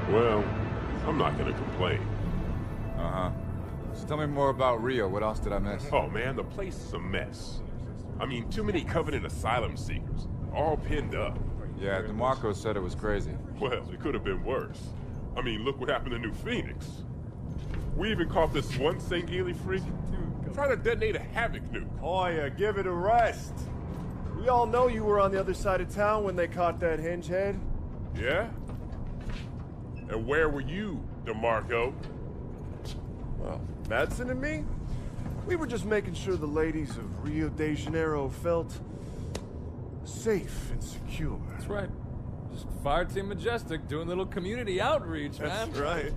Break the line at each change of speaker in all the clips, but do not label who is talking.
Well, I'm not gonna complain.
Uh-huh. So tell me more about Rio. What else did I miss?
Oh man, the place is a mess. I mean, too many Covenant asylum seekers, all pinned up.
Yeah, DeMarco said it was crazy.
Well, it could have been worse. I mean, look what happened to New Phoenix. We even caught this one St. Geely freak trying to detonate a Havoc nuke.
Oh yeah, give it a rest. We all know you were on the other side of town when they caught that hinge head.
Yeah? And where were you, DeMarco?
Well, Madsen and me, we were just making sure the ladies of Rio de Janeiro felt safe and secure.
That's right. Just Fireteam Majestic doing a little community outreach, man.
That's right.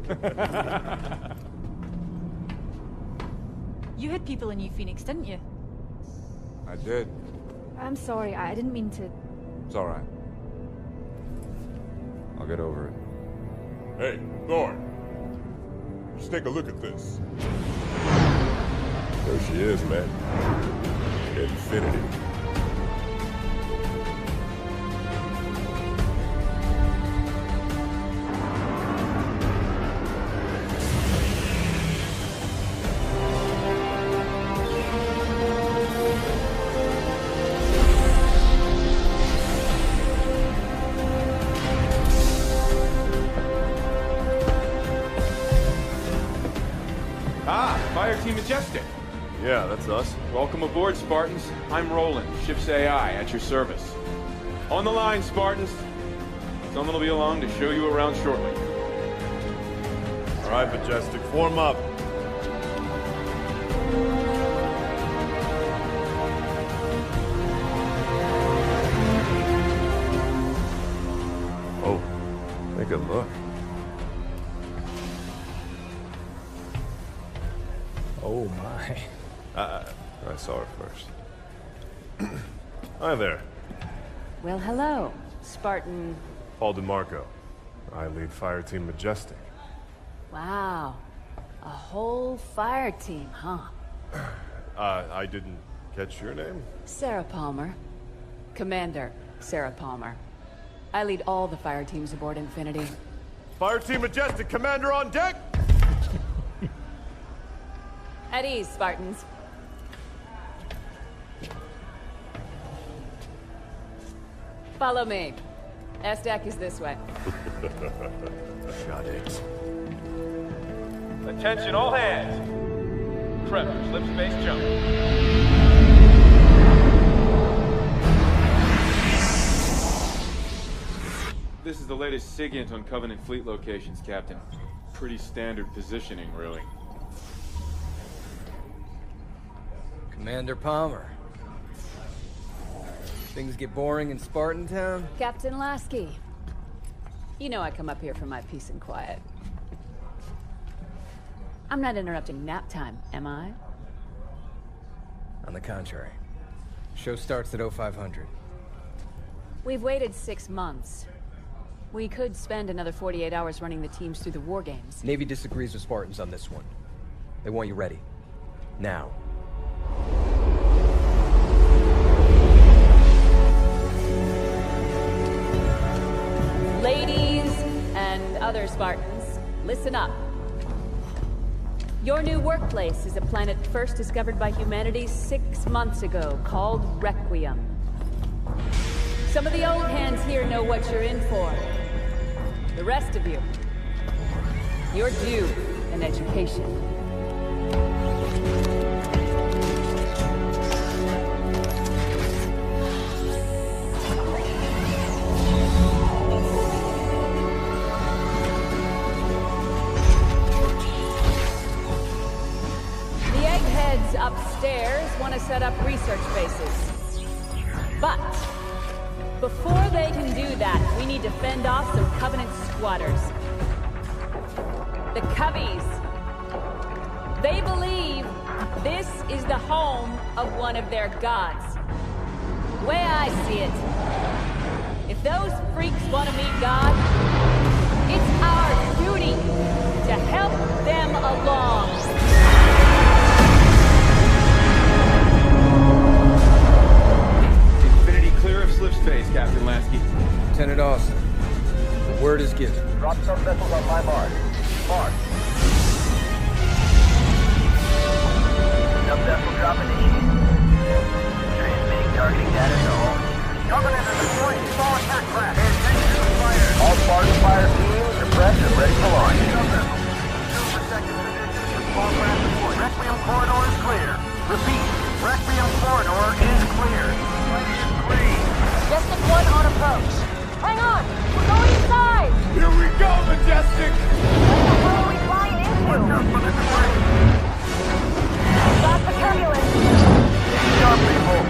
You had people in New Phoenix, didn't you?
I did.
I'm sorry, I didn't mean to...
It's all right. I'll get over it.
Hey, Thorn. Just take a look at this. There she is, man. Infinity.
Fireteam Majestic.
Yeah, that's us.
Welcome aboard, Spartans. I'm Roland, ship's AI, at your service. On the line, Spartans. Someone will be along to show you around shortly.
All right, Majestic, form up.
Oh, take a look.
Oh my.
I saw her first. Hi there.
Well, hello, Spartan.
Paul DeMarco. I lead Fireteam Majestic.
Wow. A whole fire team, huh?
I didn't catch your name?
Sarah Palmer. Commander Sarah Palmer. I lead all the fire teams aboard Infinity.
Fireteam Majestic, Commander on deck!
At ease, Spartans. Follow me. S-Deck is this way.
Got it.
Attention, all hands. Prep for slip space jump. This is the latest SIGINT on Covenant fleet locations, Captain. Pretty standard positioning, really.
Commander Palmer. Things get boring in Spartan Town?
Captain Lasky. You know I come up here for my peace and quiet. I'm not interrupting nap time, am I?
On the contrary. Show starts at 0500.
We've waited 6 months. We could spend another 48 hours running the teams through the war games.
Navy disagrees with Spartans on this one. They want you ready. Now.
Ladies and other Spartans, listen up. Your new workplace is a planet first discovered by humanity 6 months ago, called Requiem. Some of the old hands here know what you're in for. The rest of you, you're due an education. The eggheads upstairs want to set up research bases. But before they can do that, we need to fend off some Covenant squatters. The Coveys. They believe this is the home of one of their gods. The way I see it, if those freaks want to meet God, it's our duty to help them along.
Infinity clear of slip space, Captain Lasky.
Lieutenant Austin. The word is
skids.
Drop some vessels on my mark. Mark. Some vessel drop initiated. Transmitting targeting data to all. Covenant is deploying small attack craft. Pay attention to the fire. All Spartan fire teams are prepped and ready for launch. Some vessels. Two protected positions for small craft deployed. Requiem corridor is clear. Repeat. Requiem corridor is clear. Flight is green.
Majestic 1 on approach. Hang on! We're going inside!
Here we go, Majestic!
What the hell are we flying into?
What's up for the delay?
Stop the turbulence!
Take up, people.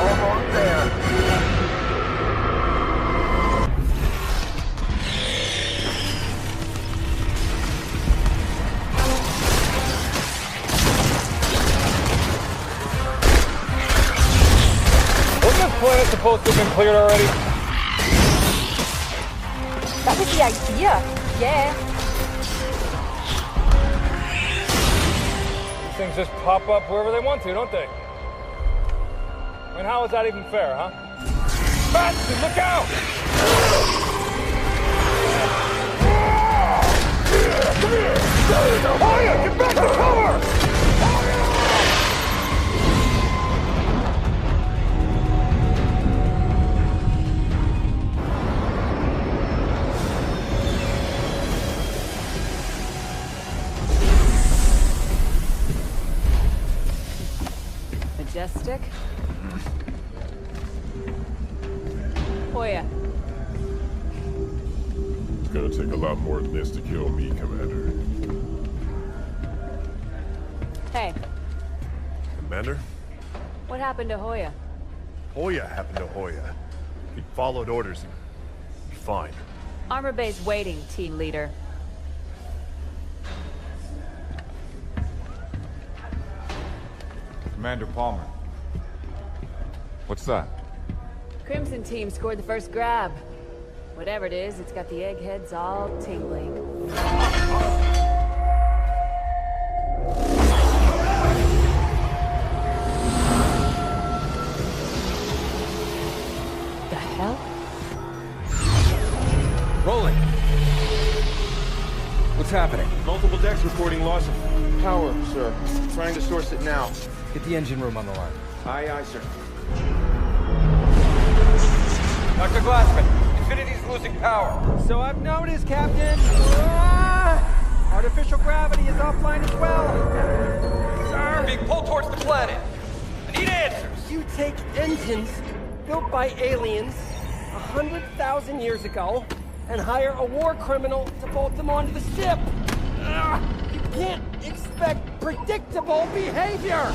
Almost there.
Wasn't this planet supposed to have been cleared already?
That was the idea. Yeah.
These things just pop up wherever they want to, don't they? I mean, how is that even fair, huh? Bastard, look out! Come here! Hoya, get back to cover!
Majestic. Hoya.
It's gonna take a lot more than this to kill me, Commander.
Hey,
Commander?
what happened to Hoya?
Hoya happened to Hoya. He followed orders and... fine.
Armor base waiting, team leader.
Commander Palmer. What's that?
Crimson team scored the first grab. Whatever it is, it's got the eggheads all tingling. The hell?
Rolling. What's happening?
Multiple decks reporting loss of power, sir. Trying to source it now.
Get the engine room on the line.
Aye, aye, sir.
Dr. Glassman, Infinity's losing power.
So I've noticed, Captain. Artificial gravity is offline as well.
Sir, being pulled towards the planet. I need answers.
You take engines built by aliens 100,000 years ago and hire a war criminal to bolt them onto the ship. You can't expect predictable behavior.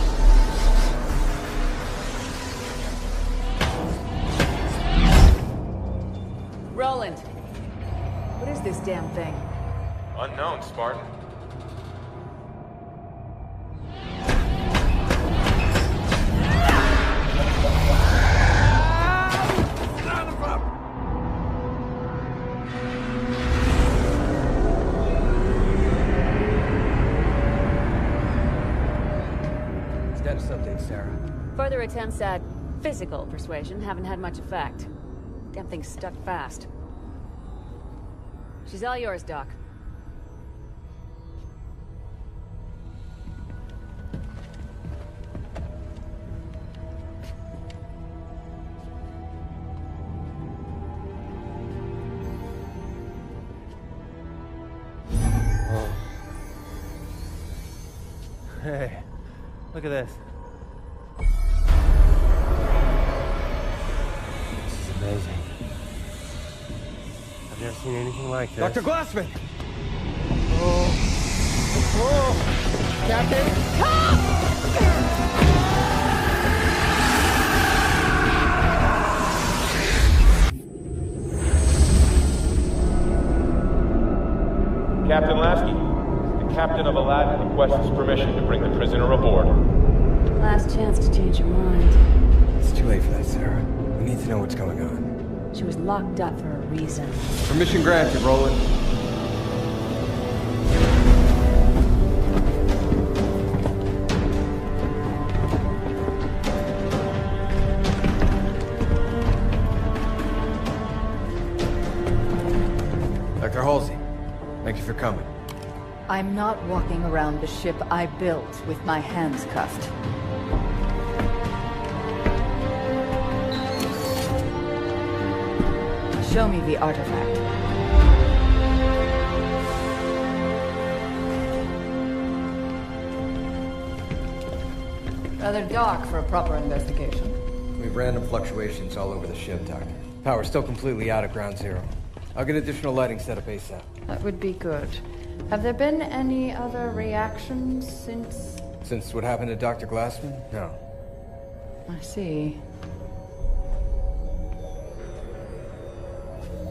Roland, what is this damn thing?
Unknown, Spartan.
Status update, Sarah.
Further attempts at physical persuasion haven't had much effect. Damn thing's stuck fast. She's all yours, Doc.
Hey, look at this. This is amazing. I've never seen anything like this.
Dr. Glassman!
Oh, Captain!
Captain Lasky, the captain of Aladdin requests permission to bring the prisoner aboard.
Last chance to change your mind.
It's too late for that, Sarah. We need to know what's going on.
She was locked up for a reason.
Permission granted, Roland.
Echo.
Dr. Halsey, thank you for coming.
I'm not walking around the ship I built with my hands cuffed. Show me the artifact. Rather dark for a proper investigation.
We have random fluctuations all over the ship, Doctor. Power's still completely out at ground zero. I'll get additional lighting set up ASAP.
That would be good. Have there been any other reactions since...
Since what happened to Dr. Glassman? No.
I see.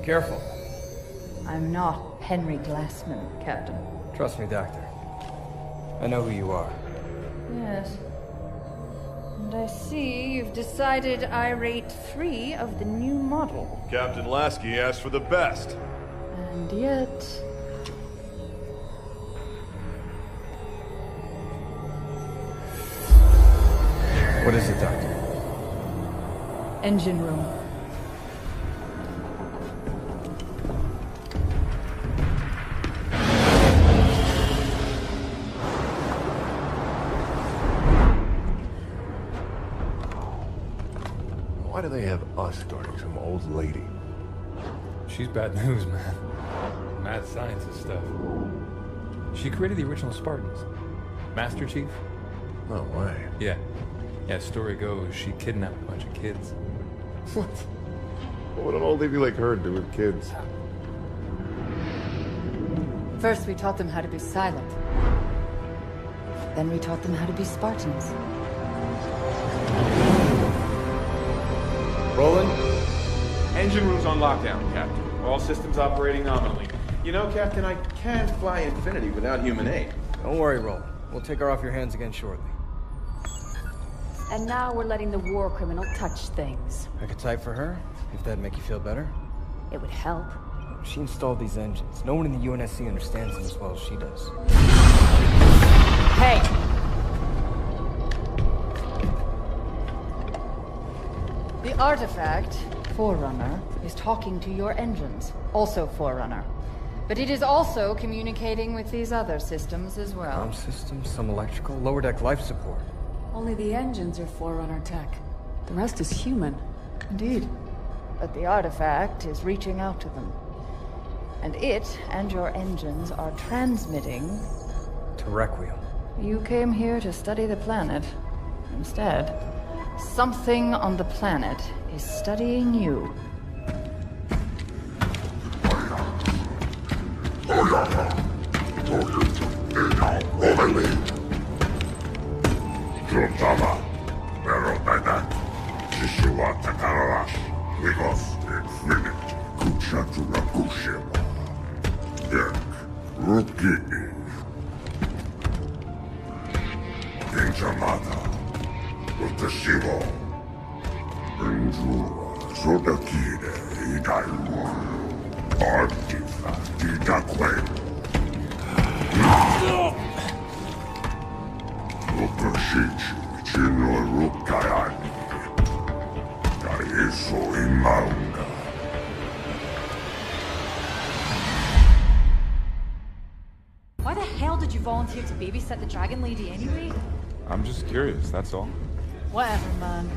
Careful.
I'm not Henry Glassman, Captain.
Trust me, Doctor. I know who you are.
Yes. And I see you've decided I rate 3 of the new model.
Captain Lasky asked for the best.
And yet...
What is it, Doctor?
Engine room.
Why do they have us guarding some old lady?
She's bad news, man. Mad scientist stuff. She created the original Spartans. Master Chief?
No way.
Yeah. Yeah, story goes, she kidnapped a bunch of kids.
What? What would an old lady like her do with kids?
First we taught them how to be silent. Then we taught them how to be Spartans.
Roland?
Engine room's on lockdown, Captain. All systems operating nominally. You know, Captain, I can't fly Infinity without human aid.
Don't worry, Roland. We'll take her off your hands again shortly.
And now we're letting the war criminal touch things.
I could type for her, if that'd make you feel better.
It would help.
She installed these engines. No one in the UNSC understands them as well as she does.
Hey!
The artifact, Forerunner, is talking to your engines. Also Forerunner. But it is also communicating with these other systems as well.
Arm systems, some electrical, lower deck life support.
Only the engines are Forerunner tech. The rest is human.
Indeed. But the artifact is reaching out to them. And it and your engines are transmitting...
To Requiem.
You came here to study the planet. Instead, something on the planet is studying you.
Why the hell did you volunteer to babysit the dragon lady anyway?
I'm just curious, that's all.
Whatever, man.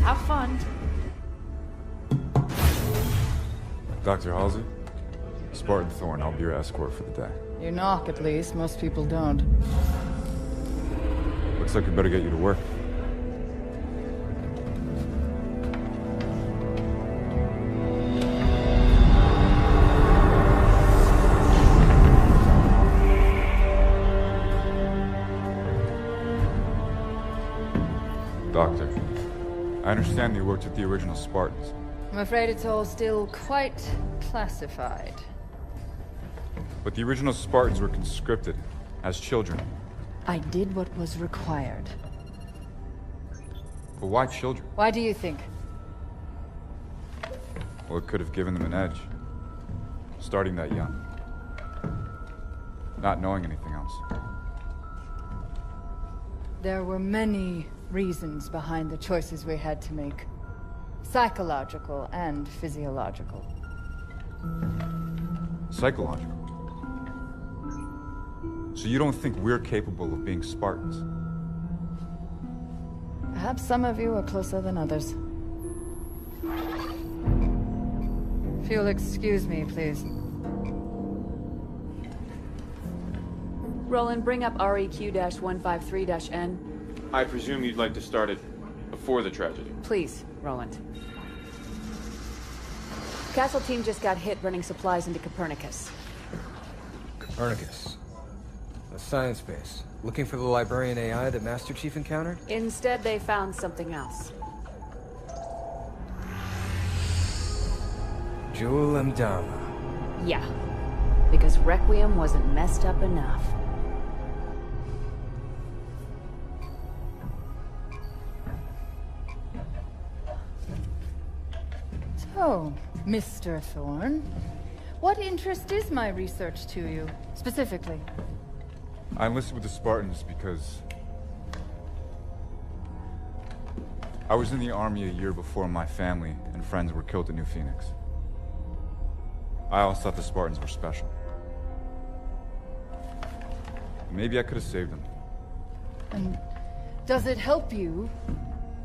Have fun.
Dr. Halsey? Spartan Thorn, I'll be your escort for the day.
You knock, at least. Most people don't.
Looks like we better get you to work. Doctor, I understand you worked with the original Spartans.
I'm afraid it's all still quite classified.
But the original Spartans were conscripted as children.
I did what was required.
But why children?
Why do you think?
Well, it could have given them an edge. Starting that young. Not knowing anything else.
There were many reasons behind the choices we had to make. Psychological and physiological.
Psychological. So you don't think we're capable of being Spartans?
Perhaps some of you are closer than others. If you'll excuse me, please.
Roland, bring up REQ-153-N.
I presume you'd like to start it before the tragedy.
Please, Roland. Castle team just got hit running supplies into Copernicus.
Copernicus. A science base. Looking for the librarian AI that Master Chief encountered?
Instead, they found something else.
Jewel Mdama.
Yeah. Because Requiem wasn't messed up enough.
So, Mr. Thorne, what interest is my research to you, specifically?
I enlisted with the Spartans because I was in the army a year before my family and friends were killed at New Phoenix. I always thought the Spartans were special. Maybe I could have saved them.
And does it help you,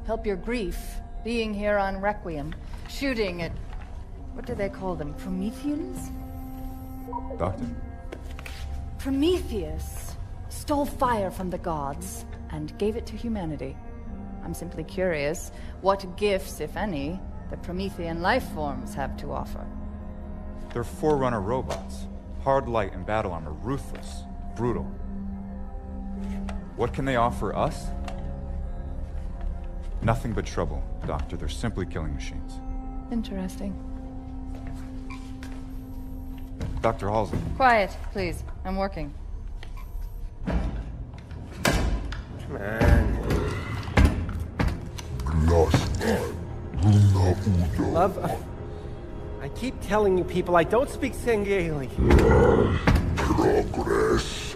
help your grief, being here on Requiem, shooting at, what do they call them, Prometheans?
Doctor?
Prometheus stole fire from the gods and gave it to humanity. I'm simply curious what gifts, if any, the Promethean life forms have to offer.
They're Forerunner robots. Hard light and battle armor, ruthless, brutal. What can they offer us? Nothing but trouble, Doctor. They're simply killing machines.
Interesting.
Dr. Halsey.
Quiet, please. I'm working.
Come on. Love, I keep telling you people I don't speak Sangheili.
Progress.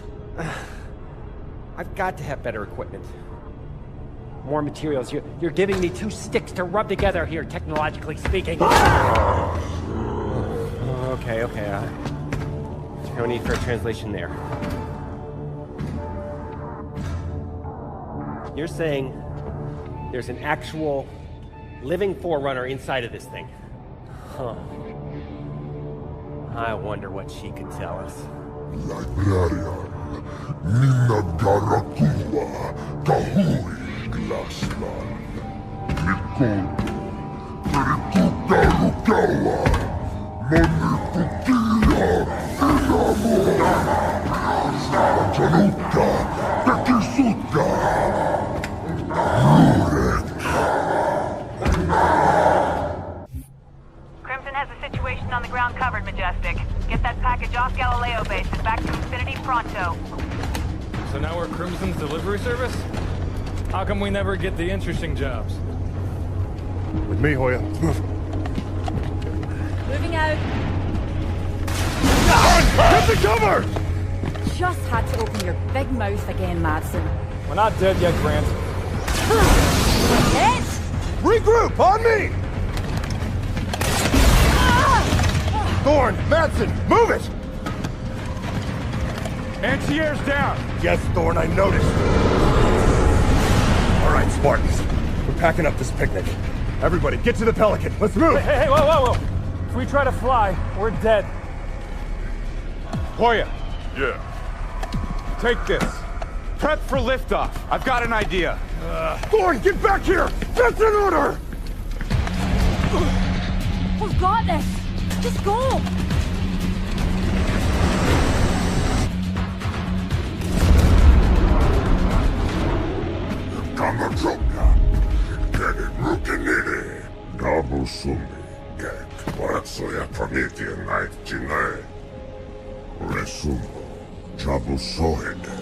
I've got to have better equipment. More materials. You're giving me two sticks to rub together here, technologically speaking. Okay. No need for a translation there. You're saying there's an actual living Forerunner inside of this thing? Huh. I wonder what she could tell us.
Librarian, Nina Garakua, Kahui, Glasman, Nicole, Perituka Rukawa, Monikutia, Januka, Takisuka,
Crimson has a situation on the ground covered, Majestic. Get that package off Galileo base and back to Infinity pronto.
So now we're Crimson's delivery service? How come we never get the interesting jobs?
With me, Hoya.
Moving out.
Get the cover!
Just had to open your big mouth again, Madsen.
We're not dead yet, Grant.
Hit!
Regroup, on me! Thorne, Madsen, move it!
Anti-air's down!
Yes, Thorne, I noticed. All right, Spartans. We're packing up this picnic. Everybody, get to the Pelican. Let's move!
Hey, whoa! If we try to fly, we're dead.
Hoya,
Yeah.
take this. Prep for liftoff. I've got an idea.
Thorne, get back here! That's an order!
We've got this! Just go!
Kamatroka, Kene Rukinini, Dabu Sumi, Gek, Waratsoya Promethean Night Jinae, Resumo, Jabu Sohede.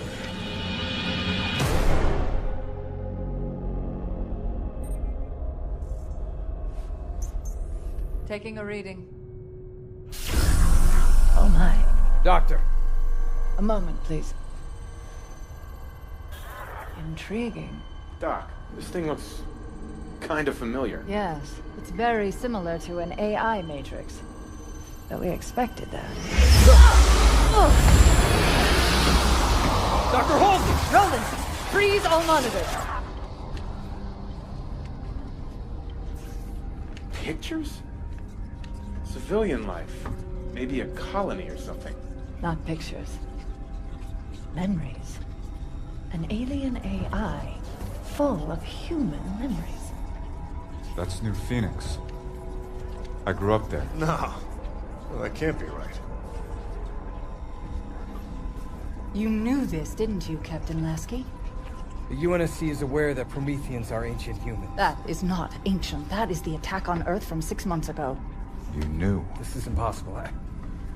Taking a reading. Oh my.
Doctor.
A moment, please. Intriguing.
Doc, this thing looks kind of familiar.
Yes, it's very similar to an AI matrix. But we expected that.
Dr. Halsey!
Roland, freeze all monitors.
Pictures? Civilian life. Maybe a colony or something.
Not pictures. Memories. An alien AI full of human memories.
That's New Phoenix. I grew up there.
No. Well, that can't be right.
You knew this, didn't you, Captain Lasky?
The UNSC is aware that Prometheans are ancient humans.
That is not ancient. That is the attack on Earth from 6 months ago.
You knew.
This is impossible. I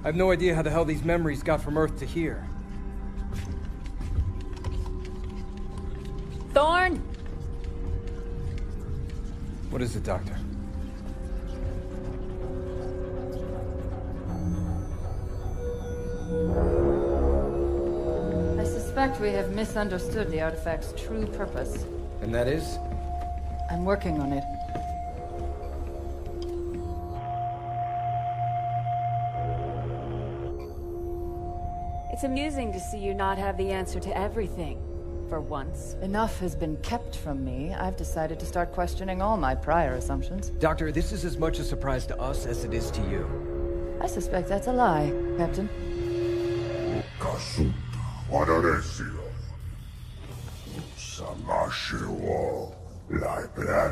have no idea how the hell these memories got from Earth to here.
Thorn!
What is it, Doctor?
I suspect we have misunderstood the artifact's true purpose.
And that is?
I'm working on it.
It's amusing to see you not have the answer to everything, for once.
Enough has been kept from me. I've decided to start questioning all my prior assumptions.
Doctor, this is as much a surprise to us as it is to you.
I suspect that's a lie, Captain.
Librarian.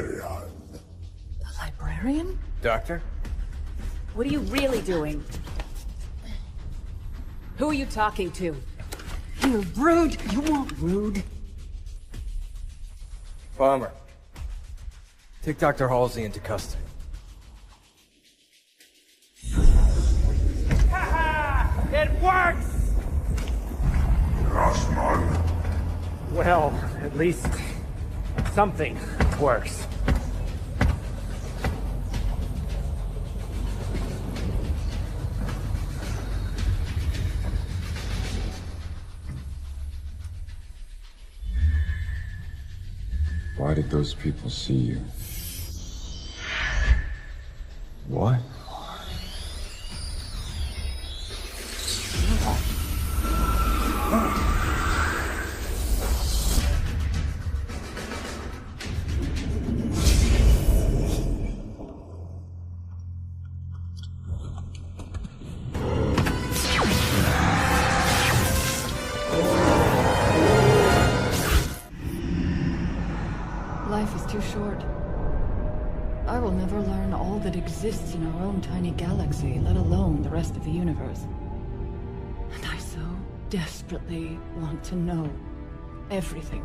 The librarian?
Doctor?
What are you really doing? Who are you talking to?
You're rude. You won't rude.
Bomber. Take Dr. Halsey into custody.
It works! Well, at least something works.
Why did those people see you? What?
Life is too short. I will never learn all that exists in our own tiny galaxy, let alone the rest of the universe. And I so desperately want to know everything.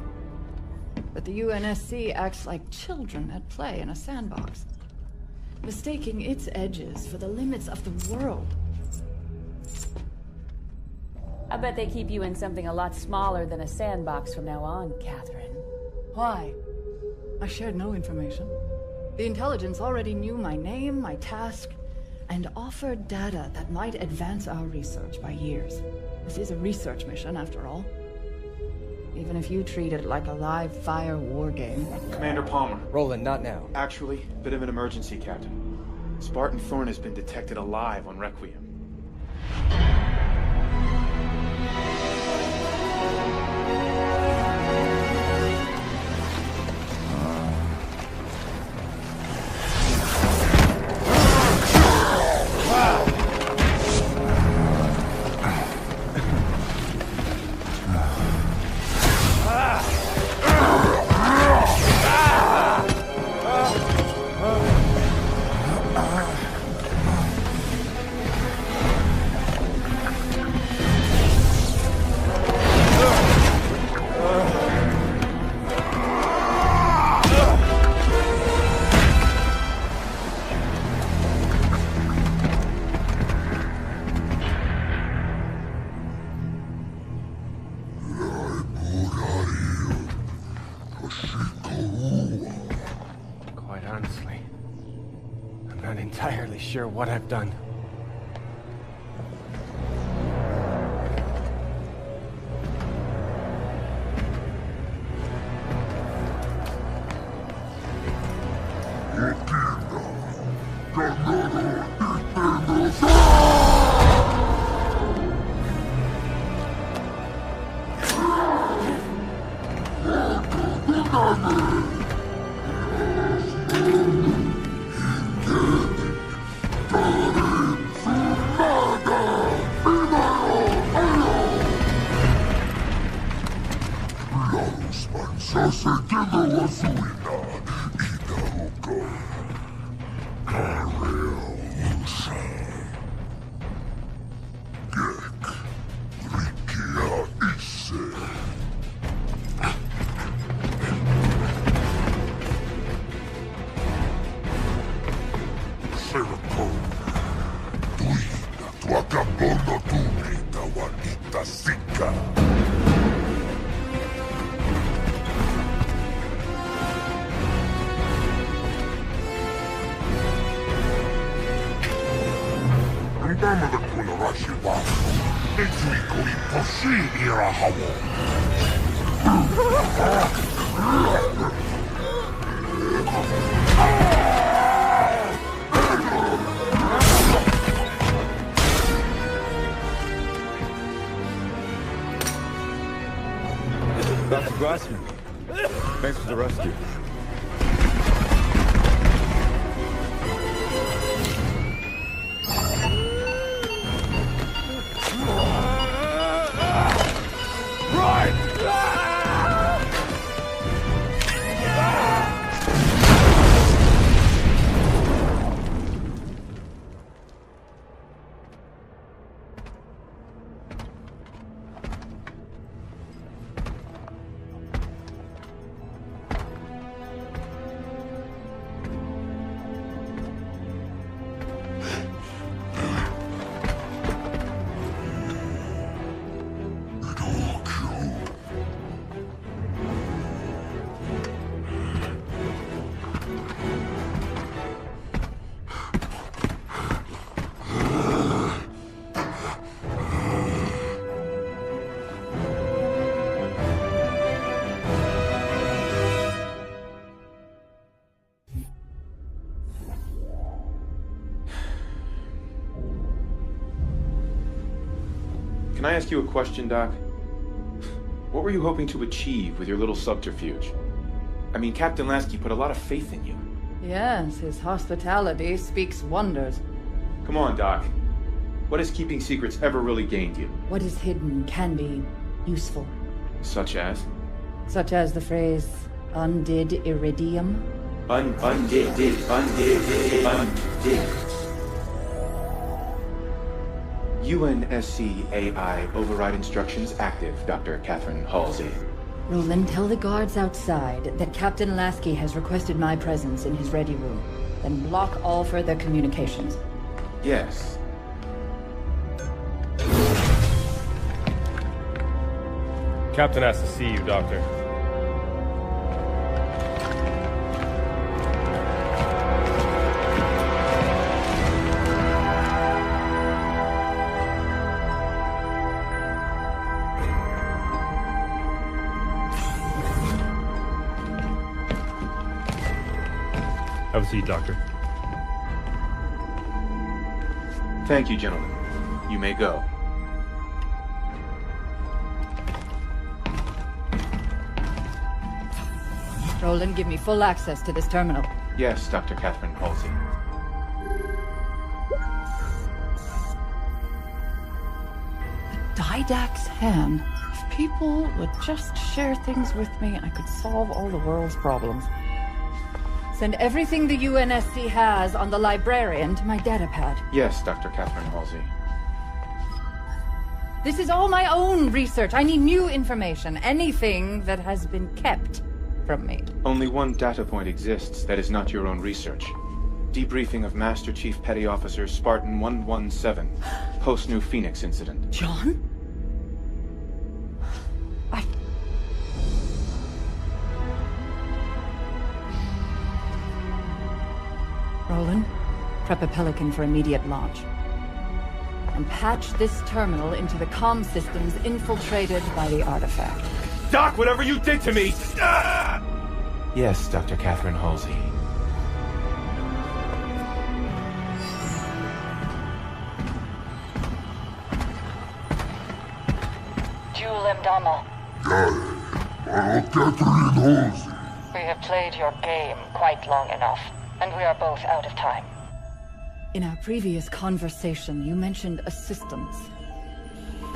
But the UNSC acts like children at play in a sandbox, mistaking its edges for the limits of the world.
I bet they keep you in something a lot smaller than a sandbox from now on, Catherine.
Why? I shared no information. The intelligence already knew my name, my task, and offered data that might advance our research by years. This is a research mission, after all. Even if you treat it like a live fire war game.
Commander Palmer.
Roland, not now.
Actually, bit of an emergency, Captain. Spartan Thorn has been detected alive on Requiem.
Quite honestly, I'm not entirely sure what I've done.
Ganado,
Dr. Glassman, thanks for the rescue.
Can I ask you a question, Doc? What were you hoping to achieve with your little subterfuge? I mean, Captain Lasky put a lot of faith in you.
Yes, his hospitality speaks wonders.
Come on, Doc. What has keeping secrets ever really gained you?
What is hidden can be useful.
Such as?
Such as the phrase, undid iridium.
Undid. UNSC AI override instructions active, Dr. Catherine Halsey.
Roland, tell the guards outside that Captain Lasky has requested my presence in his ready room. Then block all further communications.
Yes.
Captain has to see you, Doctor. Have a seat, Doctor.
Thank you, gentlemen. You may go.
Roland, give me full access to this terminal.
Yes, Dr. Catherine Halsey.
Didact's hand. If people would just share things with me, I could solve all the world's problems. Send everything the UNSC has on the librarian to my datapad.
Yes, Dr. Catherine Halsey.
This is all my own research. I need new information. Anything that has been kept from me.
Only one data point exists that is not your own research. Debriefing of Master Chief Petty Officer Spartan 117, post-New Phoenix incident.
John? Roland, prep a Pelican for immediate launch. And patch this terminal into the comm systems infiltrated by the artifact.
Doc, whatever you did to me! Ah!
Yes, Dr. Catherine Halsey.
Jules Mdama. We have played your game quite long enough, and we are both out of time.
In our previous conversation, you mentioned assistance.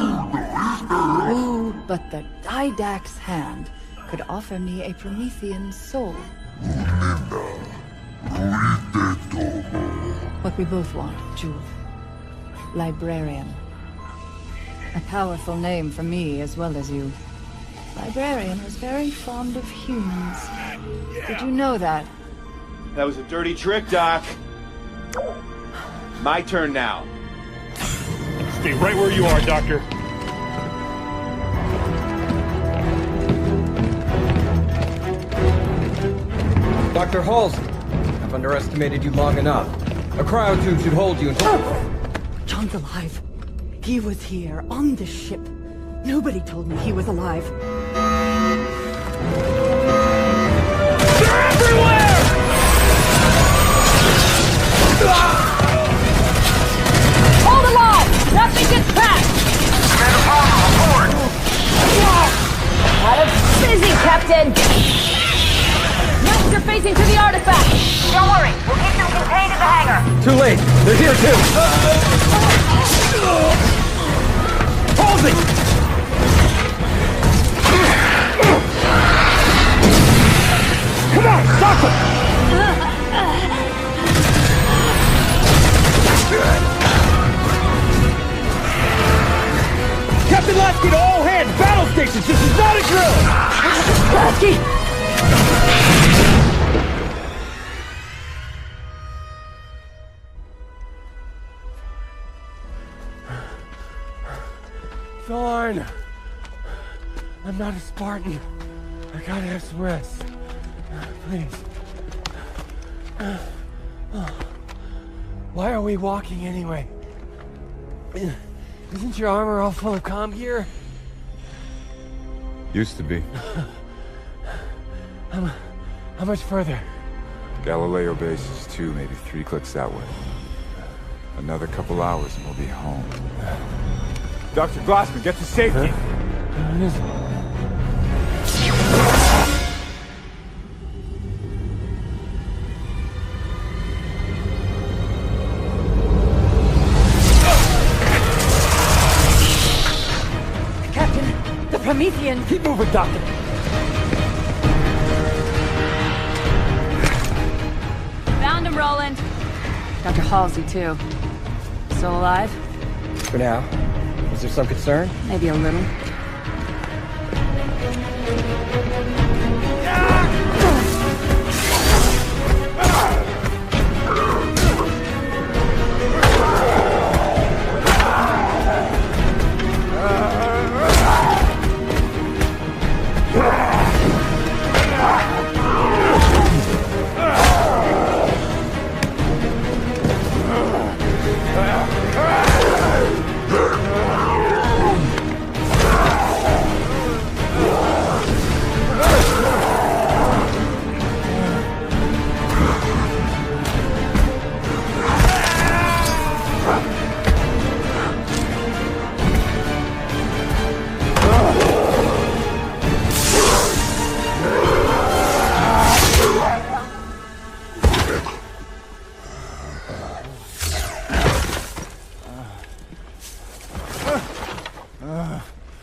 Ooh, but the Didact's hand could offer me a Promethean soul. What we both want, Jewel. Librarian. A powerful name for me as well as you. Librarian was very fond of humans. Did you know that?
That was a dirty trick, Doc. My turn now.
Stay right where you are, Doctor.
Dr. Halsey, I've underestimated you long enough. A cryotube should hold you until...
John's alive. He was here, on this ship. Nobody told me he was alive.
They're everywhere!
Hold alive! Nothing gets past! Out of busy, Captain! Master facing to the artifact!
Don't worry, we'll keep them contained in the hangar.
Too late! They're here too! Halsey!
Come on, stop them! Captain Lasky to all hands! Battle stations! This is not a drill!
Lasky!
Thorn! I'm not a Spartan. I gotta have some rest. Please. Why are we walking anyway? Isn't your armor all full of comm gear?
Used to be.
How much further?
Galileo base is 2, maybe 3 clicks that way. Another couple hours and we'll be home. Dr. Glassman, get to safety!
Captain, the Promethean...
Keep moving, Doctor!
Found him, Roland. Dr. Halsey, too. Still alive?
For now. Is there some concern?
Maybe a little.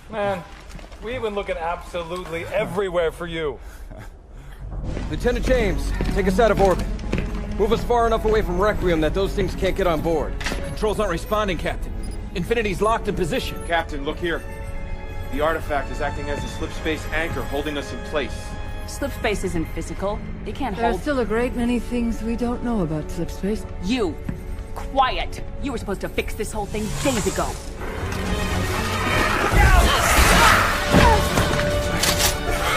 Man, we've been looking absolutely everywhere for you.
Lieutenant James, take us out of orbit. Move us far enough away from Requiem that those things can't get on board.
Controls aren't responding, Captain. Infinity's locked in position.
Captain, look here. The artifact is acting as a slipspace anchor, holding us in place.
Slipspace isn't physical. It can't
There's
hold...
still a great many things we don't know about slipspace.
You! Quiet! You were supposed to fix this whole thing days ago.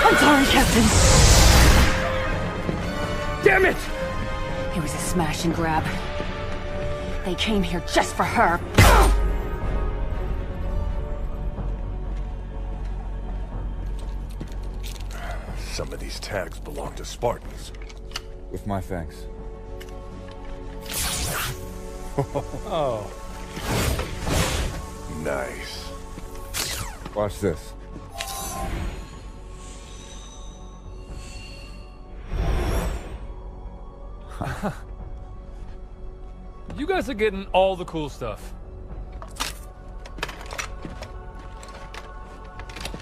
I'm sorry, Captain.
Damn it!
It was a smash and grab. They came here just for her.
Some of these tags belong to Spartans.
With my thanks.
Oh.
Nice.
Watch this.
You guys are getting all the cool stuff.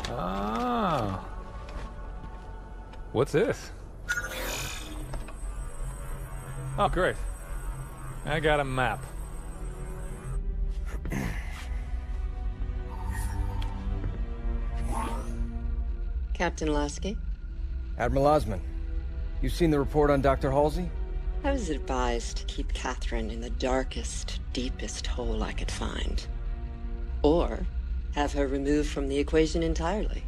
Ah.
What's this? Oh, great. I got a map.
Captain Lasky?
Admiral Osman, you've seen the report on Dr. Halsey?
I was advised to keep Catherine in the darkest, deepest hole I could find. Or have her removed from the equation entirely.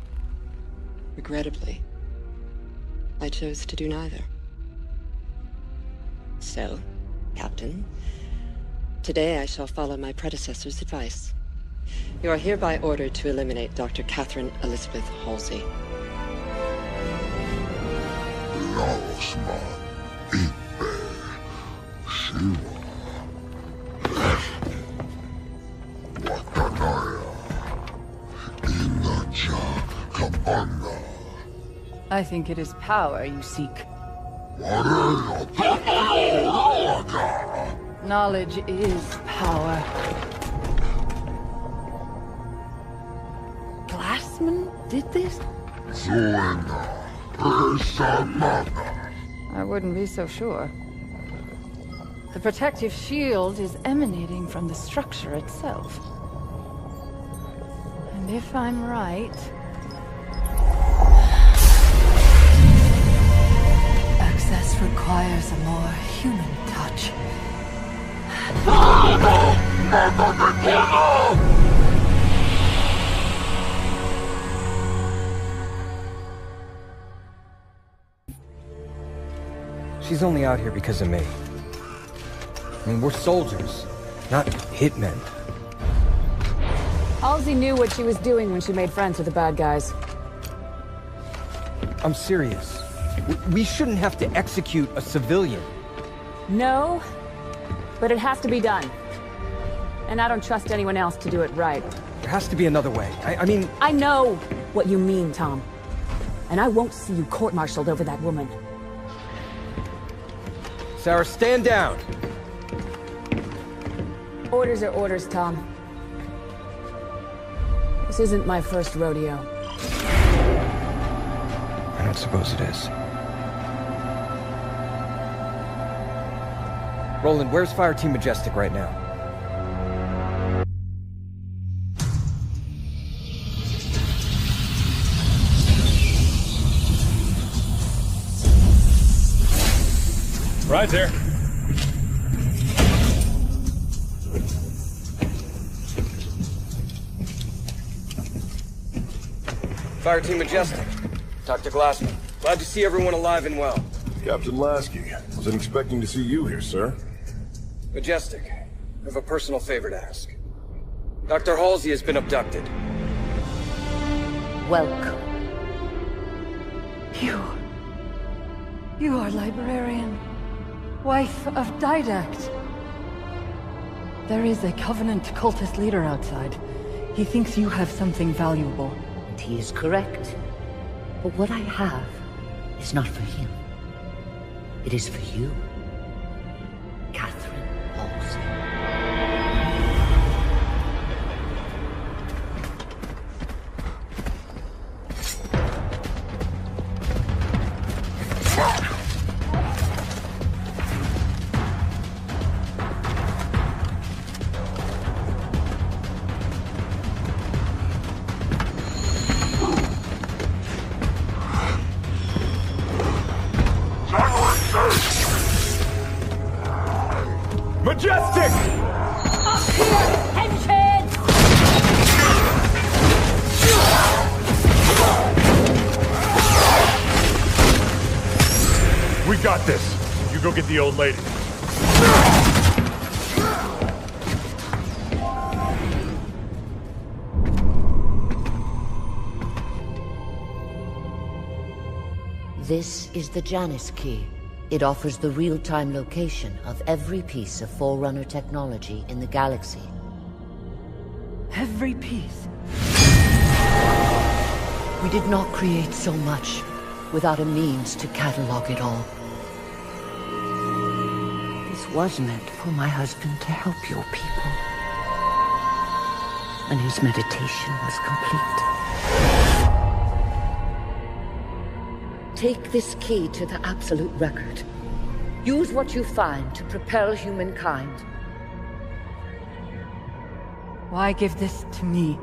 Regrettably, I chose to do neither. So, Captain, today I shall follow my predecessor's advice. You are hereby ordered to eliminate Dr. Catherine Elizabeth Halsey.
I think it is power you seek. Knowledge is power. Glassman did this? I wouldn't be so sure. The protective shield is emanating from the structure itself. And if I'm right... access requires a more human touch.
She's only out here because of me. I mean, we're soldiers, not hitmen.
Halsey knew what she was doing when she made friends with the bad guys.
I'm serious. We shouldn't have to execute a civilian.
No, but it has to be done. And I don't trust anyone else to do it right.
There has to be another way. I mean...
I know what you mean, Tom. And I won't see you court-martialed over that woman.
Sarah, stand down!
Orders are orders, Tom. This isn't my first rodeo.
I don't suppose it is. Roland, where's Fire Team Majestic right now?
Right there.
Fire Team Majestic. Dr. Glassman. Glad to see everyone alive and well.
Captain Lasky, wasn't expecting to see you here, sir.
Majestic, I have a personal favor to ask. Dr. Halsey has been abducted.
Welcome. You are librarian. Wife of Didact. There is a Covenant cultist leader outside. He thinks you have something valuable.
And he is correct. But what I have is not for him. It is for you. Catherine Halsey.
Majestic!
Up here, henchhead!
We got this. You go get the old lady.
This is the Janus key. It offers the real-time location of every piece of Forerunner technology in the galaxy.
Every piece?
We did not create so much without a means to catalog it all. This was meant for my husband to help your people. And his meditation was complete. Take this key to the Absolute Record. Use what you find to propel humankind.
Why give this to me?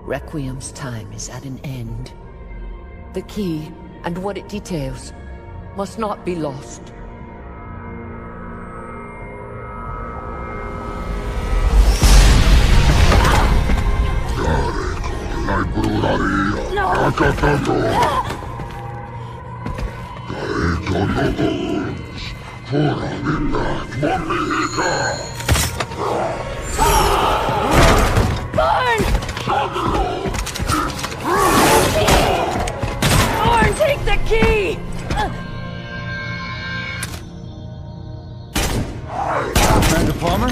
Requiem's time is at an end. The key, and what it details, must not be lost.
Thorn, take the key!
Commander Palmer?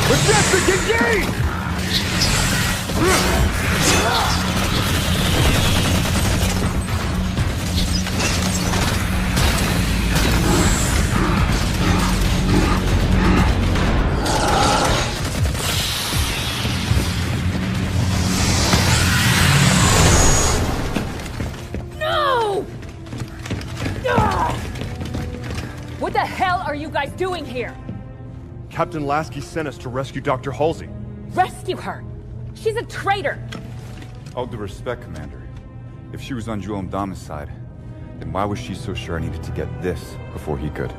Majestic, engage!
No! What the hell are you guys doing here?
Captain Lasky sent us to rescue Dr. Halsey.
Rescue her! She's a traitor!
All due respect, Commander. If she was on Jewel Mdama's side, then why was she so sure I needed to get this before he could?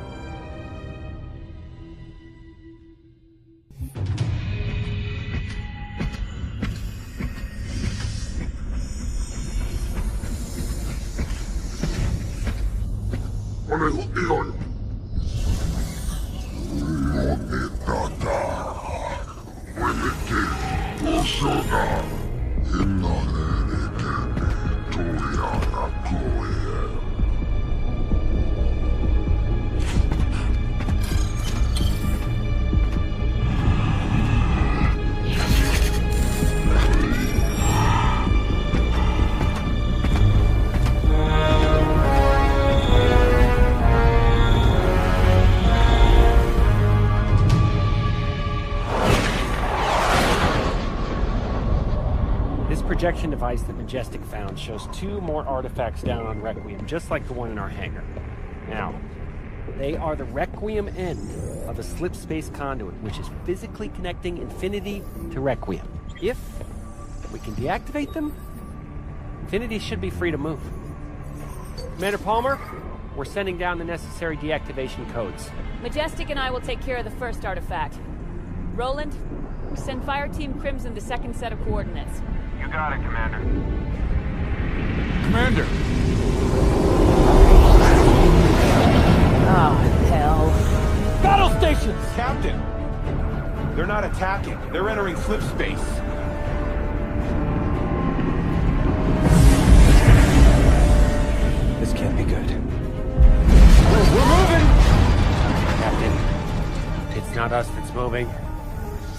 Projection device that Majestic found shows 2 more artifacts down on Requiem, just like the one in our hangar. Now, they are the Requiem end of a slip space conduit, which is physically connecting Infinity to Requiem. If we can deactivate them, Infinity should be free to move. Commander Palmer, we're sending down the necessary deactivation codes.
Majestic and I will take care of the first artifact. Roland, send Fire Team Crimson the second set of coordinates.
You got it, Commander.
Commander!
Ah, hell. Battle stations!
Captain! They're not attacking. They're entering slip space.
This can't be good. We're moving! Captain, it's not us that's moving.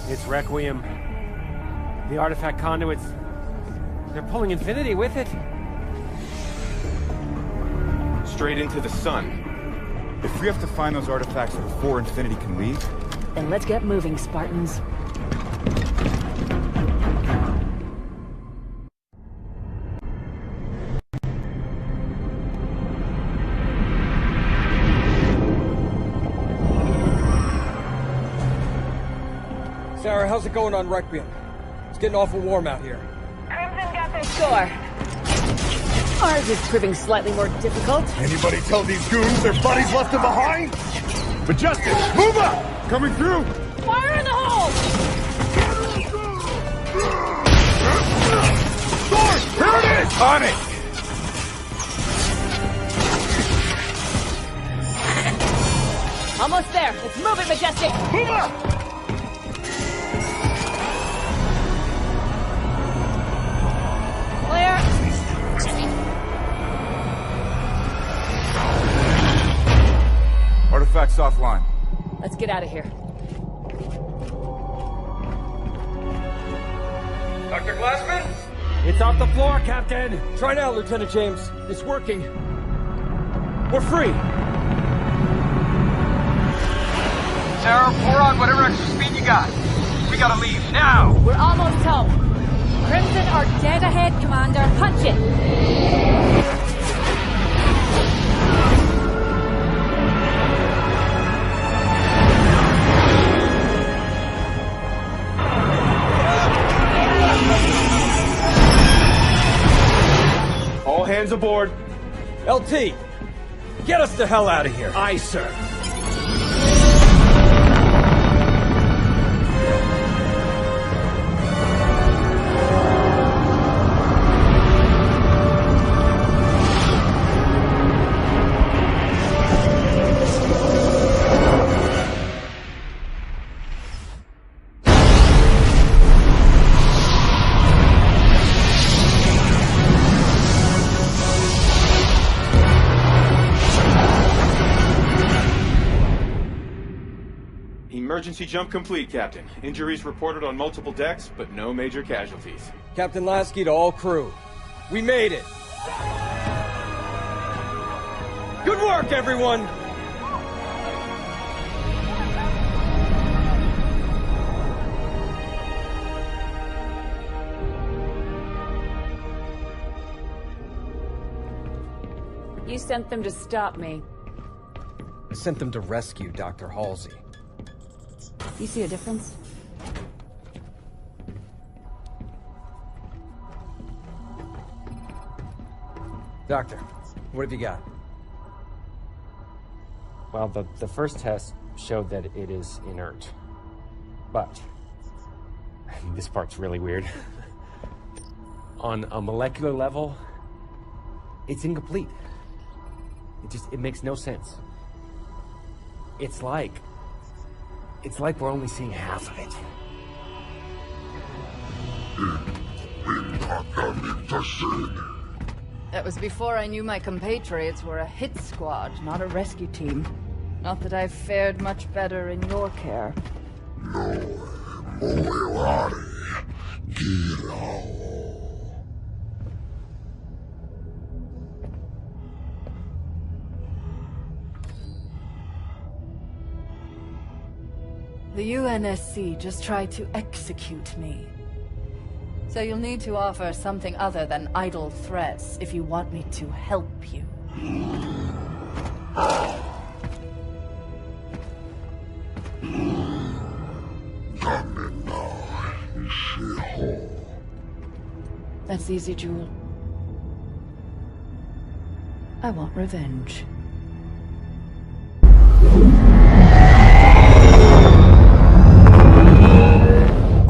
It's Requiem. The artifact conduits, they're pulling Infinity with it.
Straight into the sun.
If we have to find those artifacts before Infinity can leave...
Then let's get moving, Spartans.
Sarah, how's it going on Requiem? It's getting awful warm out here.
Crimson got their
Sure. Ours is proving slightly more difficult.
Anybody tell these goons their buddies left them behind? Majestic, move up! Coming through!
Fire in the hole!
Sword! Here it is! On it!
Almost there. Let's move it, Majestic.
Move up!
Clear.
Artifacts offline.
Let's get out of here.
Dr. Glassman?
It's off the floor, Captain!
Try now, Lieutenant James. It's working. We're free.
Sarah, pour on whatever extra speed you got. We gotta leave now.
We're almost home. Crimson are dead ahead, Commander. Punch it!
All hands aboard.
LT, get us the hell out of here.
Aye, sir.
Emergency jump complete, Captain. Injuries reported on multiple decks, but no major casualties.
Captain Lasky to all crew. We made it. Good work, everyone!
You sent them to stop me.
I sent them to rescue Dr. Halsey.
You see a difference?
Doctor, what have you got?
Well, the first test showed that it is inert. But this part's really weird. On a molecular level, it's incomplete. It makes no sense. It's like we're only seeing half of it.
That was before I knew my compatriots were a hit squad, not a rescue team. Not that I've fared much better in your care. The UNSC just tried to execute me. So you'll need to offer something other than idle threats if you want me to help you. That's easy, Jewel. I want revenge.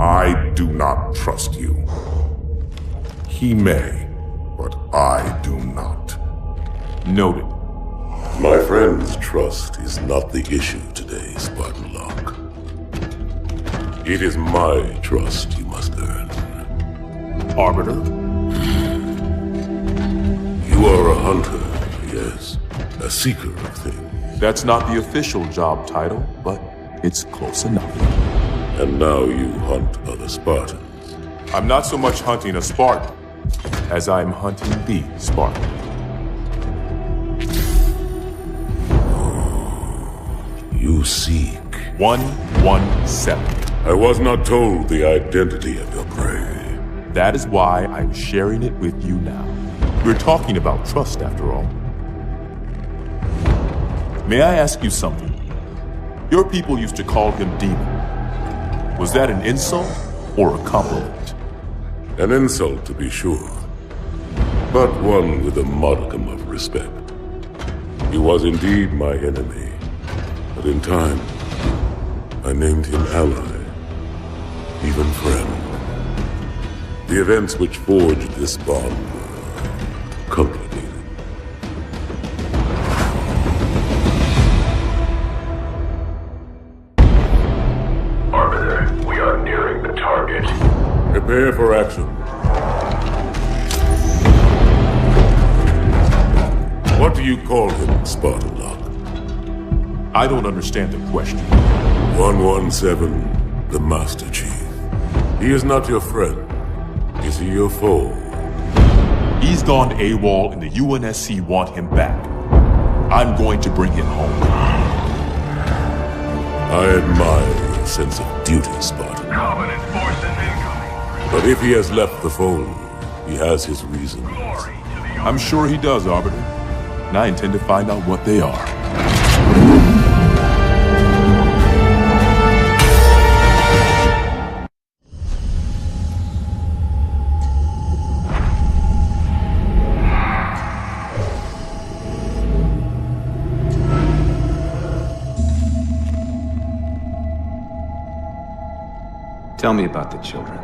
I do not trust you. He may, but I do not.
Noted.
My friend's trust is not the issue today, Spartan Locke. It is my trust you must earn.
Arbiter?
You are a hunter, yes. A seeker of things.
That's not the official job title, but it's close enough.
And now you hunt other Spartans.
I'm not so much hunting a Spartan as I'm hunting the Spartan.
You seek
117.
I was not told the identity of your prey.
That is why I'm sharing it with you now. We're talking about trust, after all. May I ask you something? Your people used to call him Demon. Was that an insult or a compliment?
An insult, to be sure, but one with a modicum of respect. He was indeed my enemy, but in time, I named him ally, even friend. The events which forged this bond were complicated. Prepare for action. What do you call him, Spartan Locke?
I don't understand the question.
117, the Master Chief. He is not your friend. Is he your foe?
He's gone AWOL and the UNSC want him back. I'm going to bring him home.
I admire your sense of duty, Spartan.
Covenant forces incoming.
But if he has left the fold, he has his reasons.
I'm sure he does, Arbiter. And I intend to find out what they are.
Tell me about the children.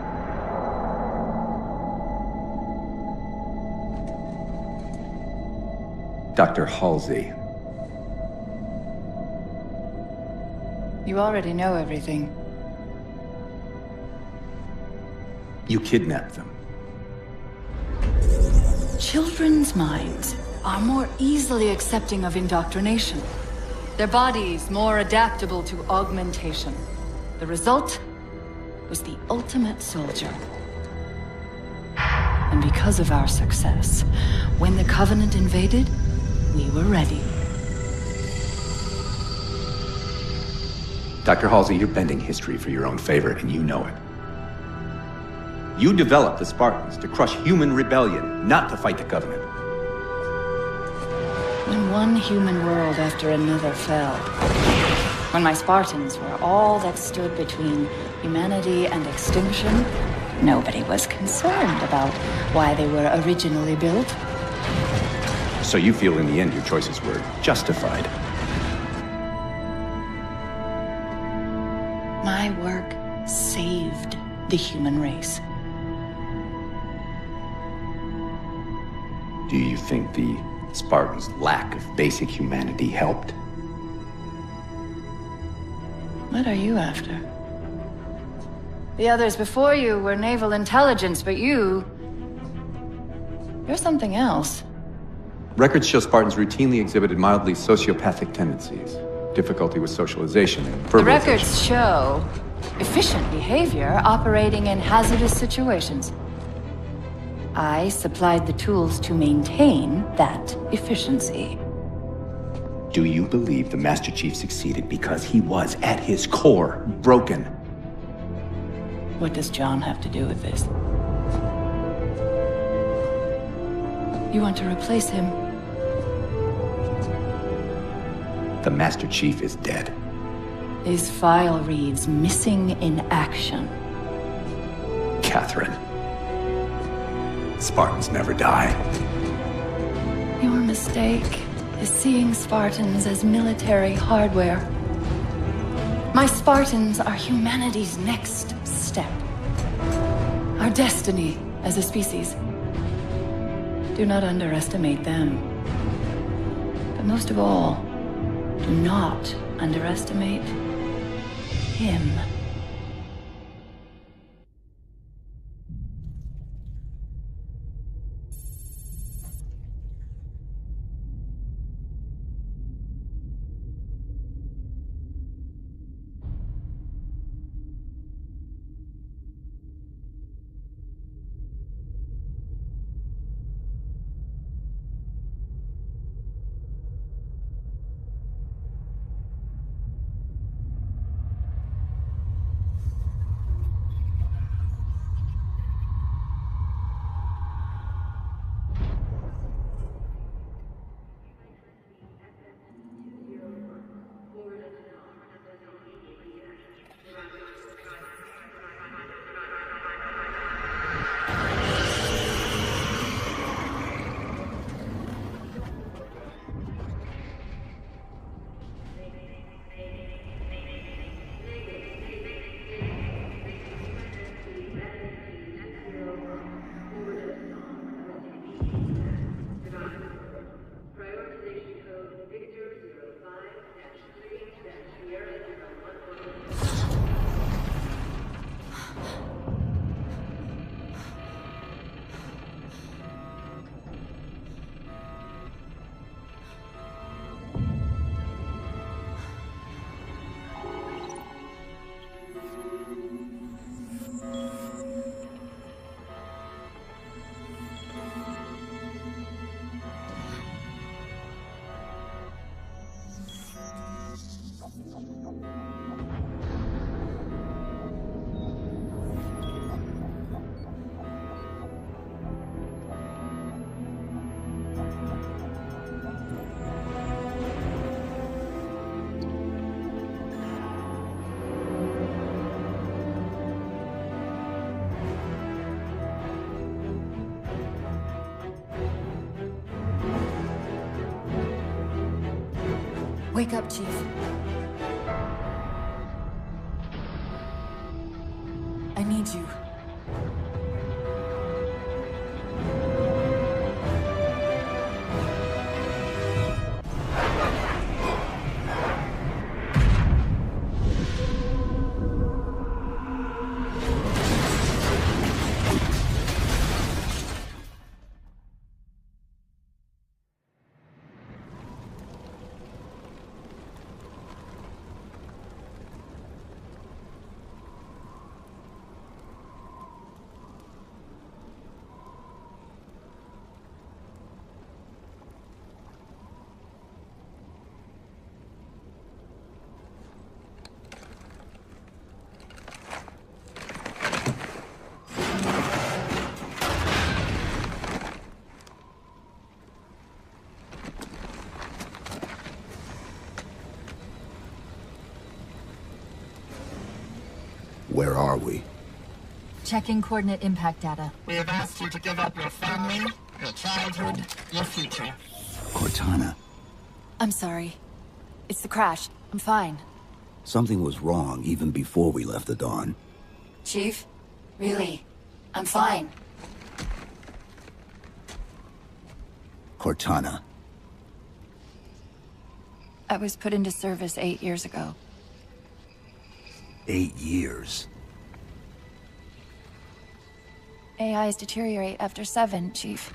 Dr. Halsey.
You already know everything.
You kidnapped them.
Children's minds are more easily accepting of indoctrination. Their bodies more adaptable to augmentation. The result was the ultimate soldier. And because of our success, when the Covenant invaded, we were ready.
Dr. Halsey, you're bending history for your own favor, and you know it. You developed the Spartans to crush human rebellion, not to fight the Covenant.
When one human world after another fell, when my Spartans were all that stood between humanity and extinction, nobody was concerned about why they were originally built.
So you feel in the end your choices were justified?
My work saved the human race.
Do you think the Spartans' lack of basic humanity helped?
What are you after? The others before you were naval intelligence, but you're something else.
Records show Spartans routinely exhibited mildly sociopathic tendencies, difficulty with socialization, and
The
verbalization.
records show efficient behavior operating in hazardous situations. I supplied the tools to maintain that efficiency.
Do you believe the Master Chief succeeded because he was, at his core, broken?
What does John have to do with this? You want to replace him?
The Master Chief is dead.
His file reads missing in action.
Catherine. Spartans never die.
Your mistake is seeing Spartans as military hardware. My Spartans are humanity's next step. Our destiny as a species. Do not underestimate them. But most of all, do not underestimate him. Wake up, Chief. I need you.
Where are we?
Checking coordinate impact data.
We have asked you to give up your family, your childhood, your future.
Cortana,
I'm sorry. It's the crash. I'm fine.
something was wrong even before we left the Dawn.
Chief? Really? I'm fine.
Cortana.
I was put into service 8 years ago.
8 years.
AIs deteriorate after 7, Chief.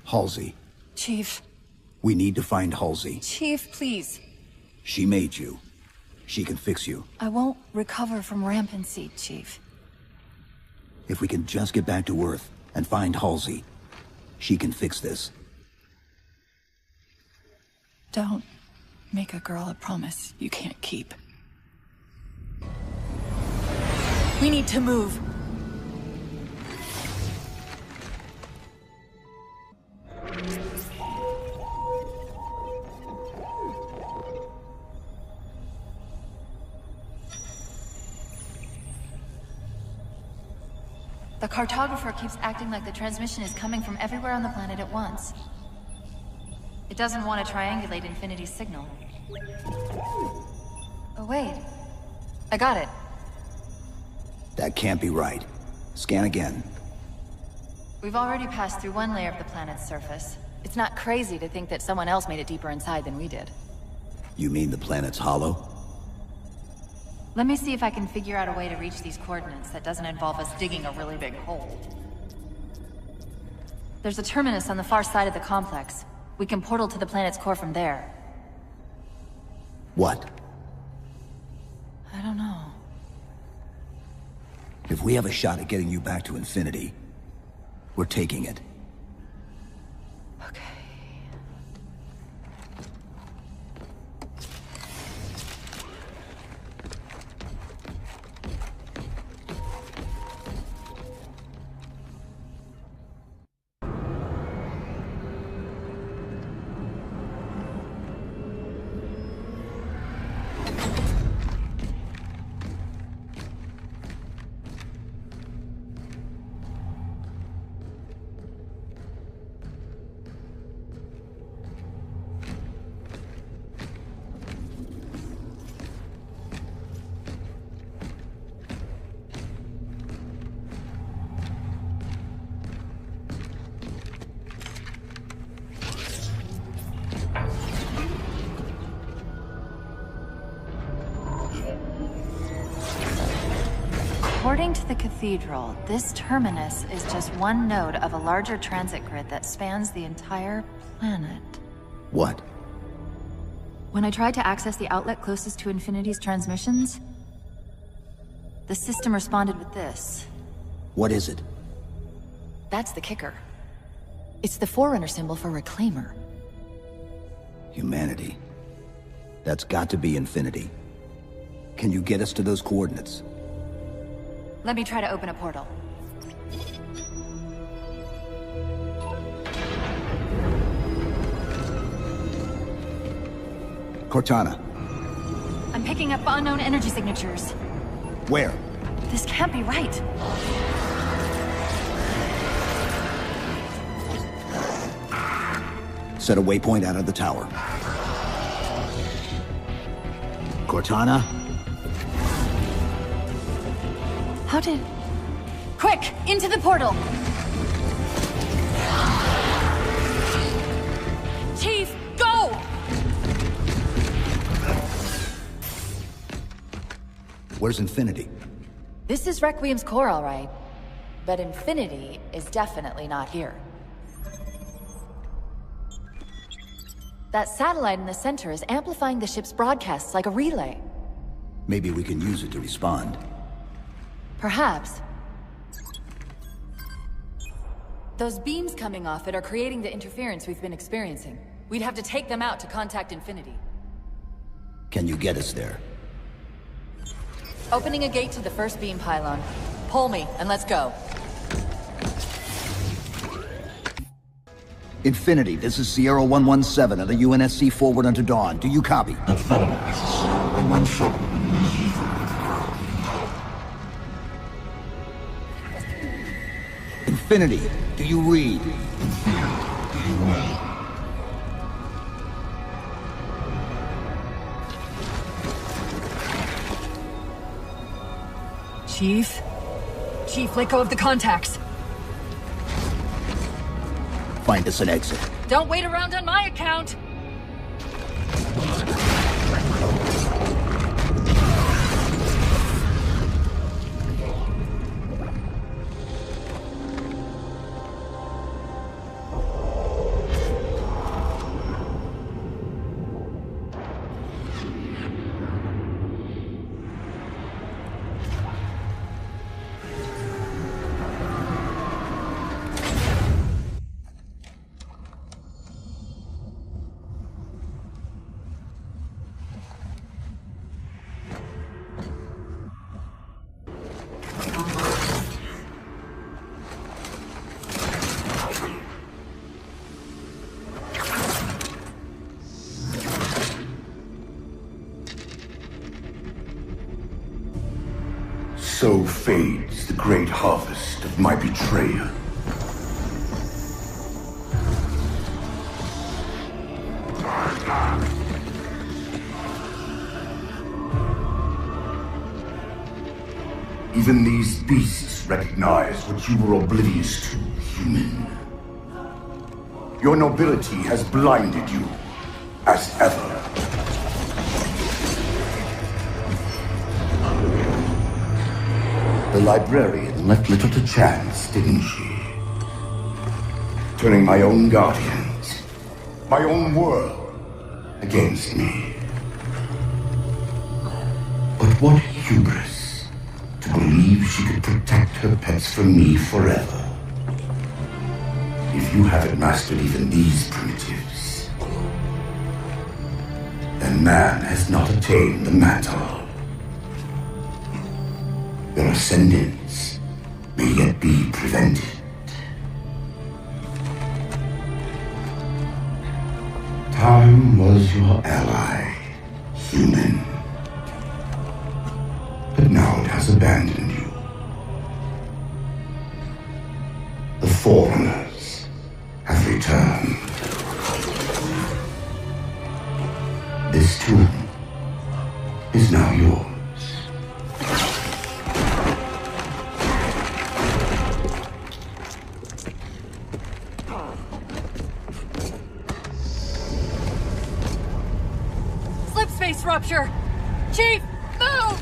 Halsey.
Chief.
We need to find Halsey.
Chief, please.
She made you. She can fix you.
I won't recover from rampancy, Chief.
If we can just get back to Earth and find Halsey, she can fix this.
Don't make a girl a promise you can't keep. We need to move. The cartographer keeps acting like the transmission is coming from everywhere on the planet at once. It doesn't want to triangulate Infinity's signal. Oh, wait. I got it.
That can't be right. Scan again.
We've already passed through one layer of the planet's surface. It's not crazy to think that someone else made it deeper inside than we did.
You mean the planet's hollow?
Let me see if I can figure out a way to reach these coordinates that doesn't involve us digging a really big hole. There's a terminus on the far side of the complex. We can portal to the planet's core from there.
What?
I don't know.
If we have a shot at getting you back to Infinity, we're taking it.
According to the cathedral, this terminus is just one node of a larger transit grid that spans the entire planet.
What?
When I tried to access the outlet closest to Infinity's transmissions, the system responded with this.
What is it?
That's the kicker. It's the Forerunner symbol for Reclaimer.
Humanity. That's got to be Infinity. Can you get us to those coordinates?
Let me try to open a portal.
Cortana.
I'm picking up unknown energy signatures.
Where?
This can't be right.
Set a waypoint out of the tower. Cortana?
How did... Quick! Into the portal! Chief, go!
Where's Infinity?
This is Requiem's core, all right. But Infinity is definitely not here. That satellite in the center is amplifying the ship's broadcasts like a relay.
Maybe we can use it to respond.
Perhaps. Those beams coming off it are creating the interference we've been experiencing. We'd have to take them out to contact Infinity.
Can you get us there?
Opening a gate to the first beam pylon. Pull me, and let's go.
Infinity, this is Sierra 117 of the UNSC forward unto dawn. Do you copy? Infinity, do you read?
Chief? Chief, let go of the contacts.
Find us an exit.
Don't wait around on my account!
So fades the great harvest of my betrayal. Even these beasts recognize what you were oblivious to, human. Your nobility has blinded you, as ever. The librarian left little to chance, didn't she? Turning my own guardians, my own world, against me. But what hubris to believe she could protect her pets from me forever. If you haven't mastered even these primitives, then man has not attained the mantle. Your ascendance may yet be prevented. Time was your ally, human. But now it has abandoned you. The Forerunners have returned. This tomb is now yours.
Slipspace rupture! Chief, move!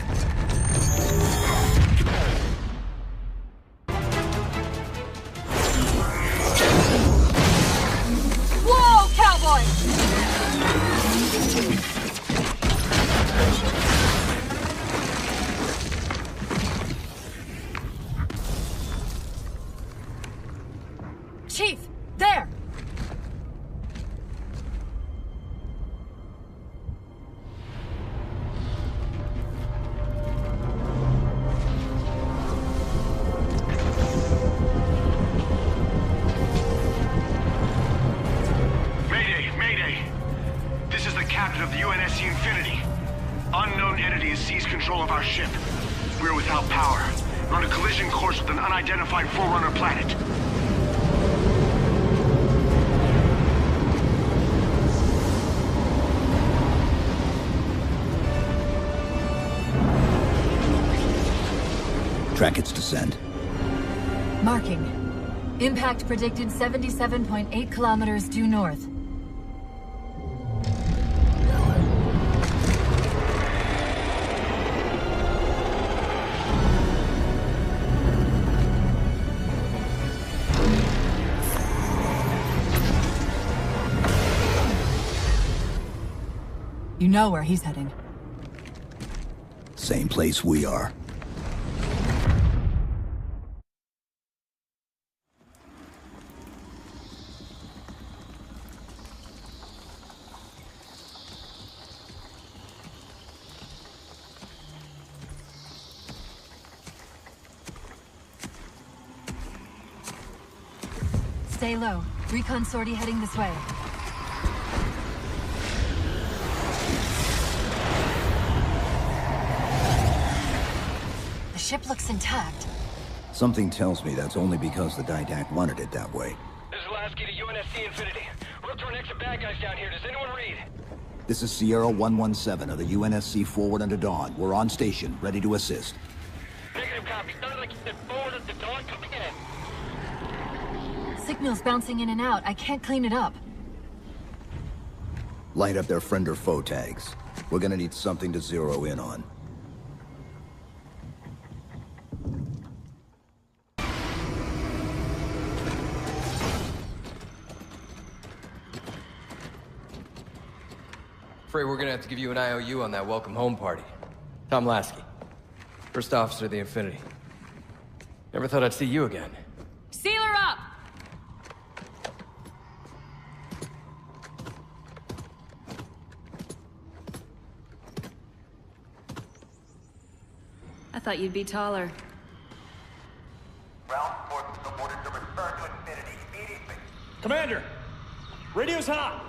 Whoa, cowboy! Chief, there!
Of the UNSC Infinity. Unknown entity has seized control of our ship. We're without power. We're on a collision course with an unidentified Forerunner planet.
Track its descent.
Marking. Impact predicted 77.8 kilometers due north. You know where he's heading.
Same place we are.
Stay low. Recon sortie heading this way. The ship looks intact.
Something tells me that's only because the Didact wanted it that way.
This is Lasky to UNSC Infinity. We're up to our next bad guys down here. Does anyone read?
This is Sierra 117 of the UNSC forward under Dawn. We're on station, ready to assist.
Negative copy. Sounded like you said forward at the Dawn. Coming in.
Signal's bouncing in and out. I can't clean it up.
Light up their friend or foe tags. We're gonna need something to zero in on.
Afraid we're gonna have to give you an IOU on that welcome home party. Tom Lasky, first officer of the Infinity. Never thought I'd see you again.
Seal her up! I thought you'd be taller.
Ground forces have ordered to return to Infinity immediately.
Commander! Radio's hot!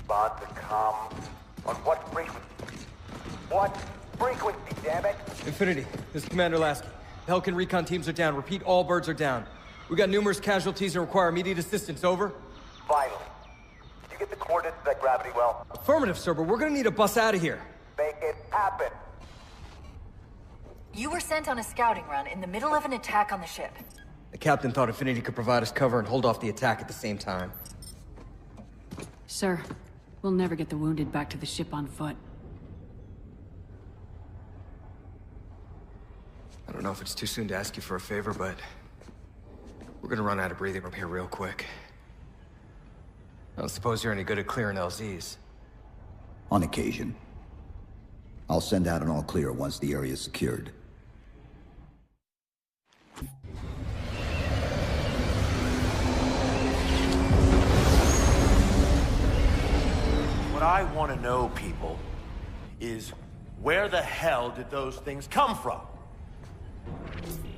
Bond to come. On what frequency? What frequency, damn it?
Infinity, this is Commander Lasky. The Helkin recon teams are down. Repeat, all birds are down. We got numerous casualties and require immediate assistance, over.
Vitally. Did you get the coordinates of that gravity well?
Affirmative, sir, but we're gonna need a bus out of here.
Make it happen.
You were sent on a scouting run in the middle of an attack on the ship.
The captain thought Infinity could provide us cover and hold off the attack at the same time.
Sir, we'll never get the wounded back to the ship on foot.
I don't know if it's too soon to ask you for a favor, but we're gonna run out of breathing room here real quick. I don't suppose you're any good at clearing LZs.
On occasion. I'll send out an all clear once the area is secured.
What I want to know, people, is where the hell did those things come from?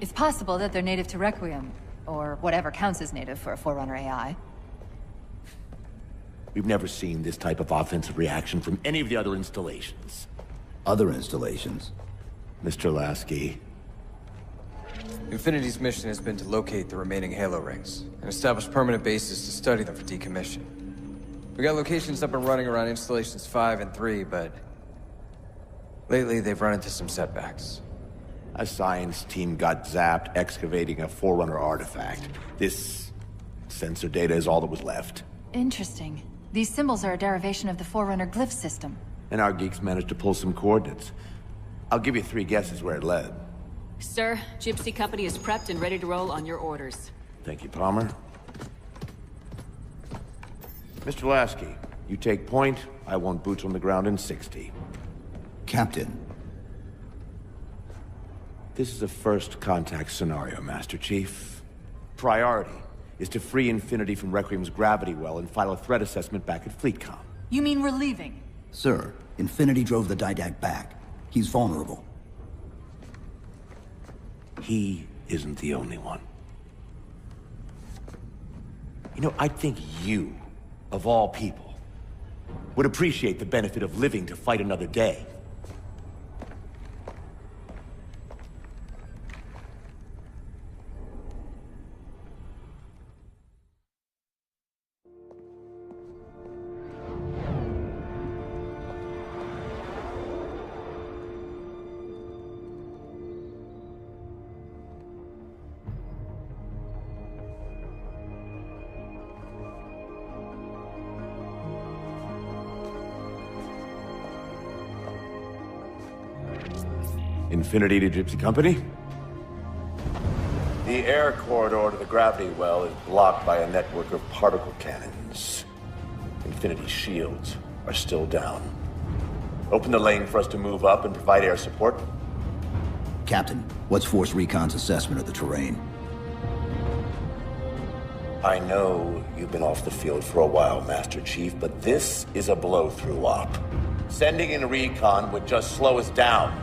It's possible that they're native to Requiem, or whatever counts as native for a Forerunner AI.
We've never seen this type of offensive reaction from any of the other installations.
Other installations?
Mr. Lasky.
Infinity's mission has been to locate the remaining Halo rings, and establish permanent bases to study them for decommission. We got locations up and running around installations 5 and 3, but lately they've run into some setbacks.
A science team got zapped excavating a Forerunner artifact. This sensor data is all that was left.
Interesting. These symbols are a derivation of the Forerunner glyph system.
And our geeks managed to pull some coordinates. I'll give you 3 guesses where it led.
Sir, Gypsy Company is prepped and ready to roll on your orders.
Thank you, Palmer. Mr. Lasky, you take point. I want boots on the ground in 60.
Captain.
This is a first contact scenario, Master Chief. Priority is to free Infinity from Requiem's gravity well and file a threat assessment back at FleetCom.
You mean we're leaving?
Sir, Infinity drove the Didact back. He's vulnerable.
He isn't the only one. You know, I think you, of all people, would appreciate the benefit of living to fight another day. Infinity to Gypsy Company? The air corridor to the gravity well is blocked by a network of particle cannons. Infinity's shields are still down. Open the lane for us to move up and provide air support.
Captain, what's Force Recon's assessment of the terrain?
I know you've been off the field for a while, Master Chief, but this is a blow-through op. Sending in recon would just slow us down.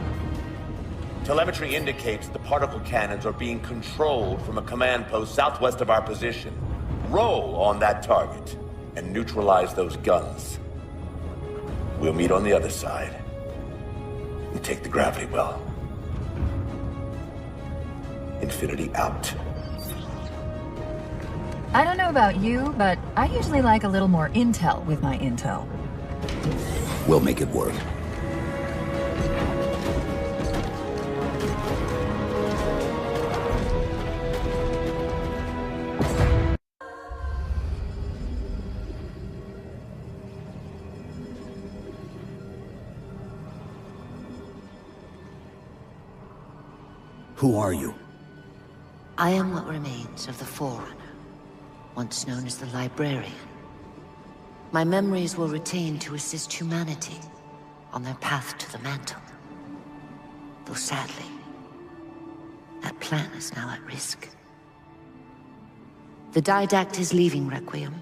Telemetry indicates the particle cannons are being controlled from a command post southwest of our position. Roll on that target and neutralize those guns. We'll meet on the other side and take the gravity well. Infinity out.
I don't know about you, but I usually like a little more intel with my intel.
We'll make it work. Who are you?
I am what remains of the Forerunner, once known as the Librarian. My memories were retained to assist humanity on their path to the mantle. Though sadly, that plan is now at risk. The Didact is leaving Requiem.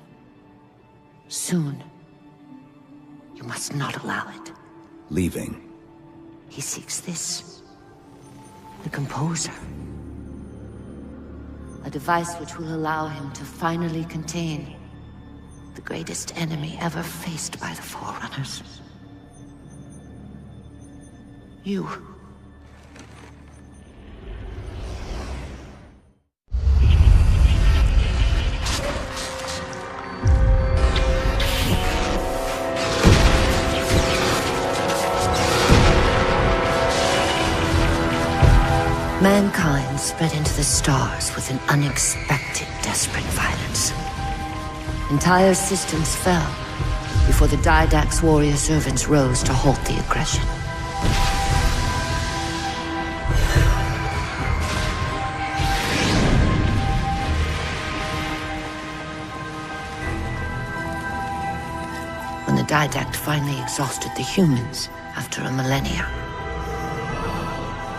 Soon. You must not allow it.
Leaving?
He seeks this. The Composer. A device which will allow him to finally contain the greatest enemy ever faced by the Forerunners. You. Mankind spread into the stars with an unexpected, desperate violence. Entire systems fell before the Didact's warrior servants rose to halt the aggression. When the Didact finally exhausted the humans after a millennia,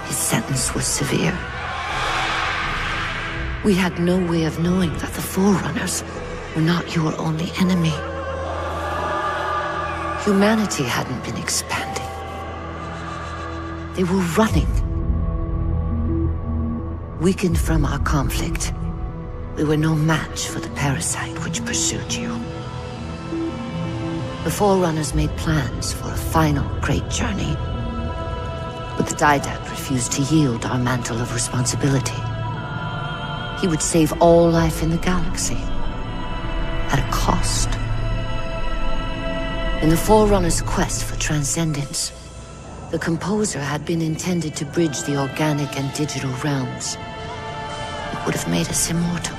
his sentence was severe. We had no way of knowing that the Forerunners were not your only enemy. Humanity hadn't been expanding. They were running. Weakened from our conflict, we were no match for the parasite which pursued you. The Forerunners made plans for a final great journey, but the Didact refused to yield our mantle of responsibility. He would save all life in the galaxy, at a cost. In the Forerunners' quest for transcendence, the Composer had been intended to bridge the organic and digital realms. It would have made us immortal.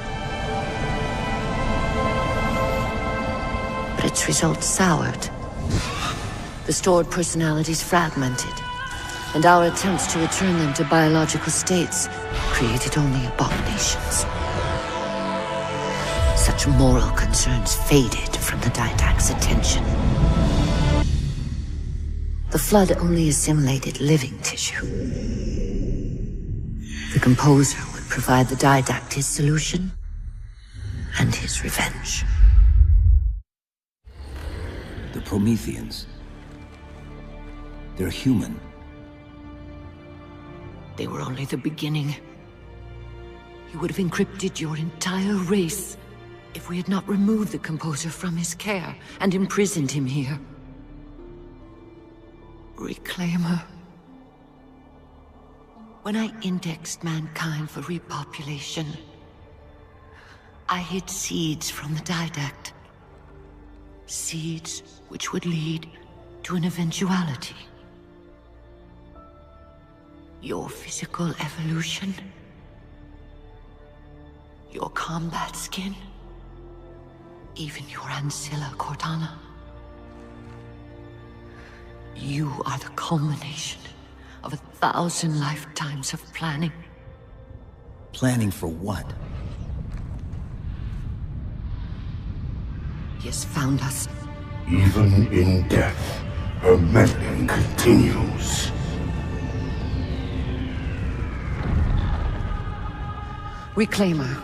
But its results soured. The stored personalities fragmented, and our attempts to return them to biological states created only abominations. Such moral concerns faded from the Didact's attention. The Flood only assimilated living tissue. The Composer would provide the Didact his solution and his revenge.
The Prometheans. They're human.
They were only the beginning. He would have encrypted your entire race if we had not removed the Composer from his care and imprisoned him here. Reclaimer. When I indexed mankind for repopulation, I hid seeds from the Didact. Seeds which would lead to an eventuality. Your physical evolution. Your combat skin. Even your Ancilla Cortana. You are the culmination of 1,000 lifetimes of planning.
Planning for what?
He has found us.
Even in death, her meddling continues.
Reclaimer.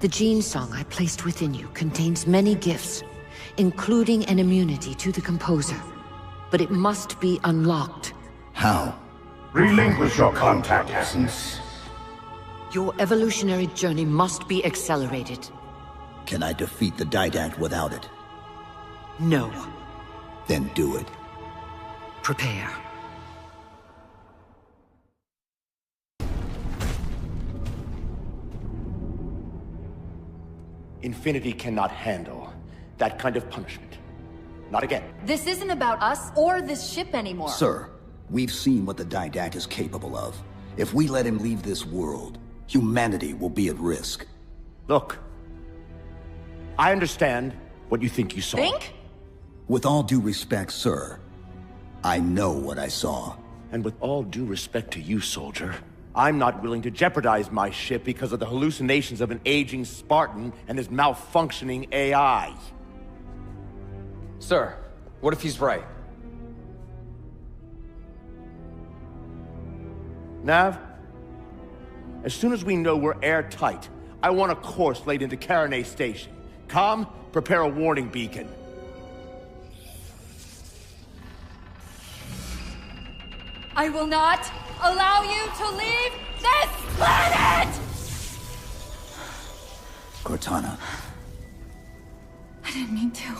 The gene song I placed within you contains many gifts, including an immunity to the Composer. But it must be unlocked.
How?
Relinquish your contact essence.
Your evolutionary journey must be accelerated.
Can I defeat the Didact without it?
No.
Then do it.
Prepare.
Infinity cannot handle that kind of punishment. Not again.
This isn't about us or this ship anymore.
Sir, we've seen what the Didact is capable of. If we let him leave this world, humanity will be at risk.
Look, I understand what you think you saw.
Think?
With all due respect, sir, I know what I saw.
And with all due respect to you, soldier, I'm not willing to jeopardize my ship because of the hallucinations of an aging Spartan and his malfunctioning AI.
Sir, what if he's right?
Nav, as soon as we know we're airtight, I want a course laid into Caranay Station. Com, prepare a warning beacon.
I will not allow you to leave this planet!
Cortana.
I didn't mean to.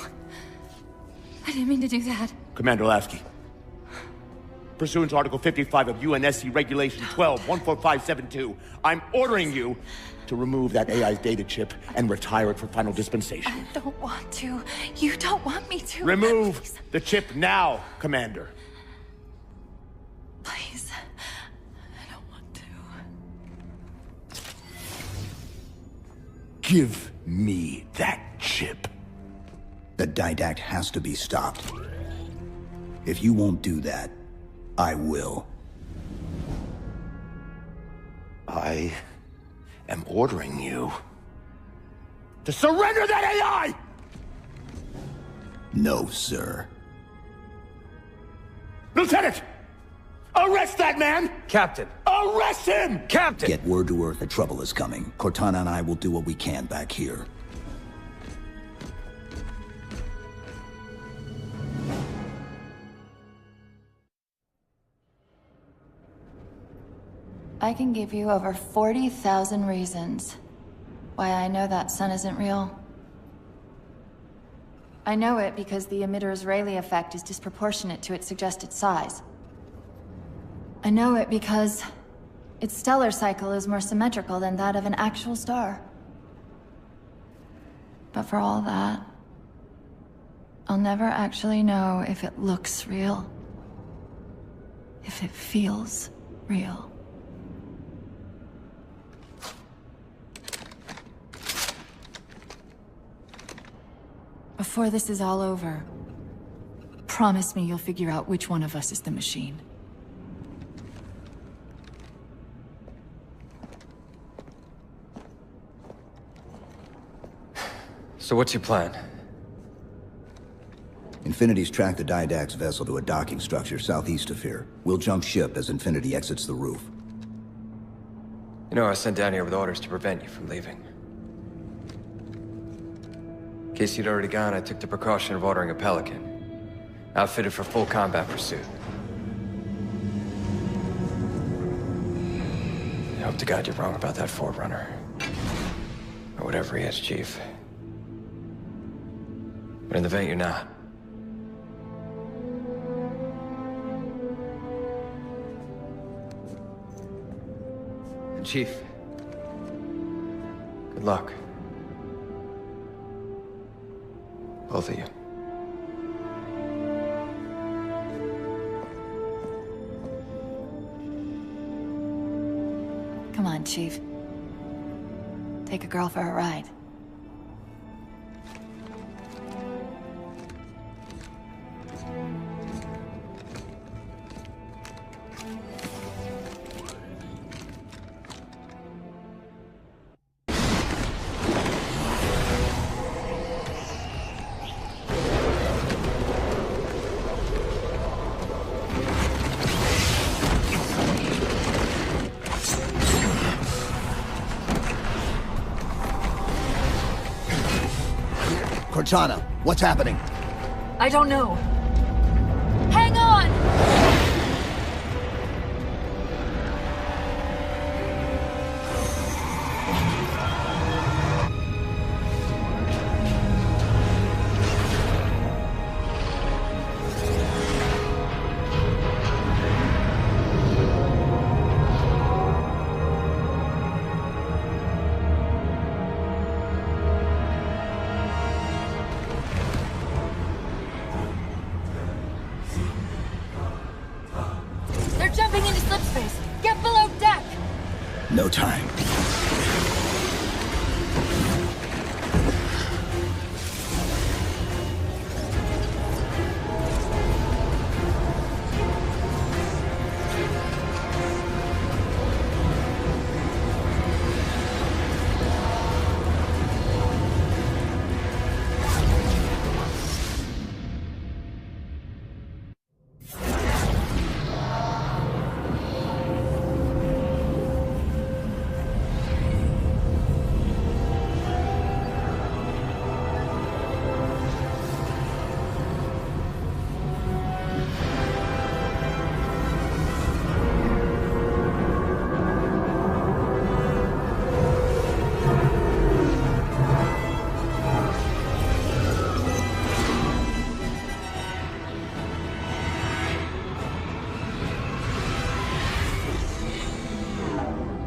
I didn't mean to do that.
Commander Lasky. Pursuant to Article 55 of UNSC Regulation 12-14572, I'm ordering you to remove that AI's data chip and retire it for final dispensation.
I don't want to. You don't want me to.
Remove
Please.
the chip now, Commander.
Please. I don't want to.
Give me that chip.
The Didact has to be stopped. If you won't do that, I will.
I am ordering you to surrender that AI!
No, sir.
Lieutenant! Arrest that man!
Captain!
Arrest him!
Captain!
Get word to Earth that trouble is coming. Cortana and I will do what we can back here.
I can give you over 40,000 reasons why I know that sun isn't real. I know it because the emitter's Rayleigh effect is disproportionate to its suggested size. I know it because its stellar cycle is more symmetrical than that of an actual star. But for all that, I'll never actually know if it looks real. If it feels real. Before this is all over, promise me you'll figure out which one of us is the machine.
So what's your plan?
Infinity's tracked the Didact's vessel to a docking structure southeast of here. We'll jump ship as Infinity exits the roof.
You know, I was sent down here with orders to prevent you from leaving. In case you'd already gone, I took the precaution of ordering a Pelican, outfitted for full combat pursuit. I hope to God you're wrong about that Forerunner. Or whatever he is, Chief. But in the event you're not. And Chief, good luck. Both of you.
Come on, Chief. Take a girl for a ride.
Cortana, what's happening?
I don't know. Hang on! Jumping into slipspace! Get below deck!
No time.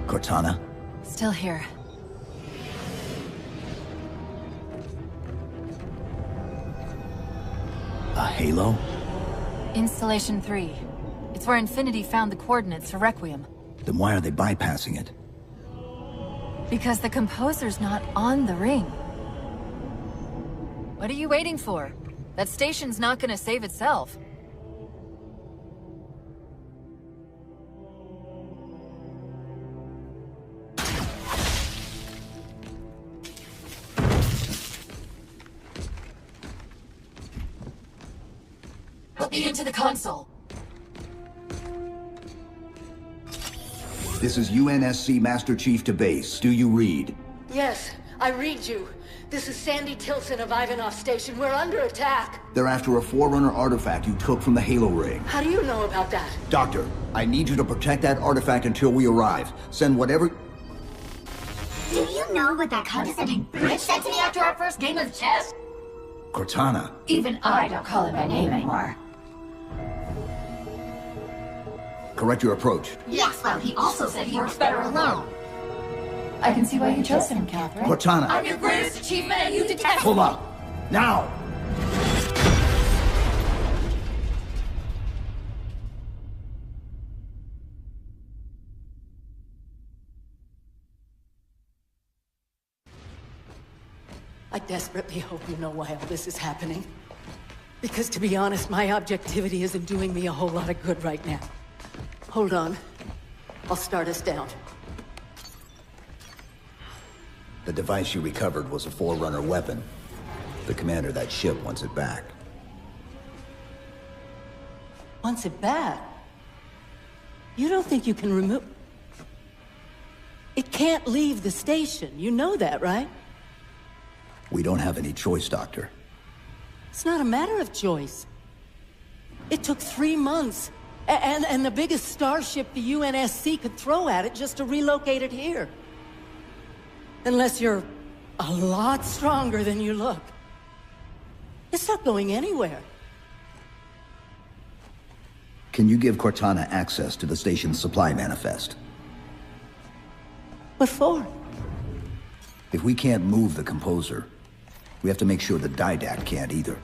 Cortana?
Still here.
A halo?
Installation 3. It's where Infinity found the coordinates to Requiem.
Then why are they bypassing it?
Because the composer's not on the ring. What are you waiting for? That station's not gonna save itself. Put me into the console.
This is UNSC Master Chief to base. Do you read?
Yes, I read you. This is Sandy Tilson of Ivanov Station. We're under attack.
They're after a Forerunner artifact you took from the Halo ring.
How do you know about that?
Doctor, I need you to protect that artifact until we arrive. Send whatever...
Do you know what that condescending bitch said to me after our first game of chess?
Cortana.
Even I don't call him by name anymore.
Correct your approach.
Yes, well, he also said he works better alone.
I can see why you chose him, Catherine.
Cortana.
I'm your greatest achievement and you detest
Pull up. Now!
I desperately hope you know why all this is happening. Because to be honest, my objectivity isn't doing me a whole lot of good right now. Hold on. I'll start us down.
The device you recovered was a Forerunner weapon. The commander of that ship wants it back.
Wants it back? You don't think you can remove... It can't leave the station. You know that, right?
We don't have any choice, Doctor.
It's not a matter of choice. It took 3 months. And the biggest starship the UNSC could throw at it just to relocate it here. Unless you're a lot stronger than you look. It's not going anywhere.
Can you give Cortana access to the station's supply manifest?
What for?
If we can't move the composer, we have to make sure the Didact can't either.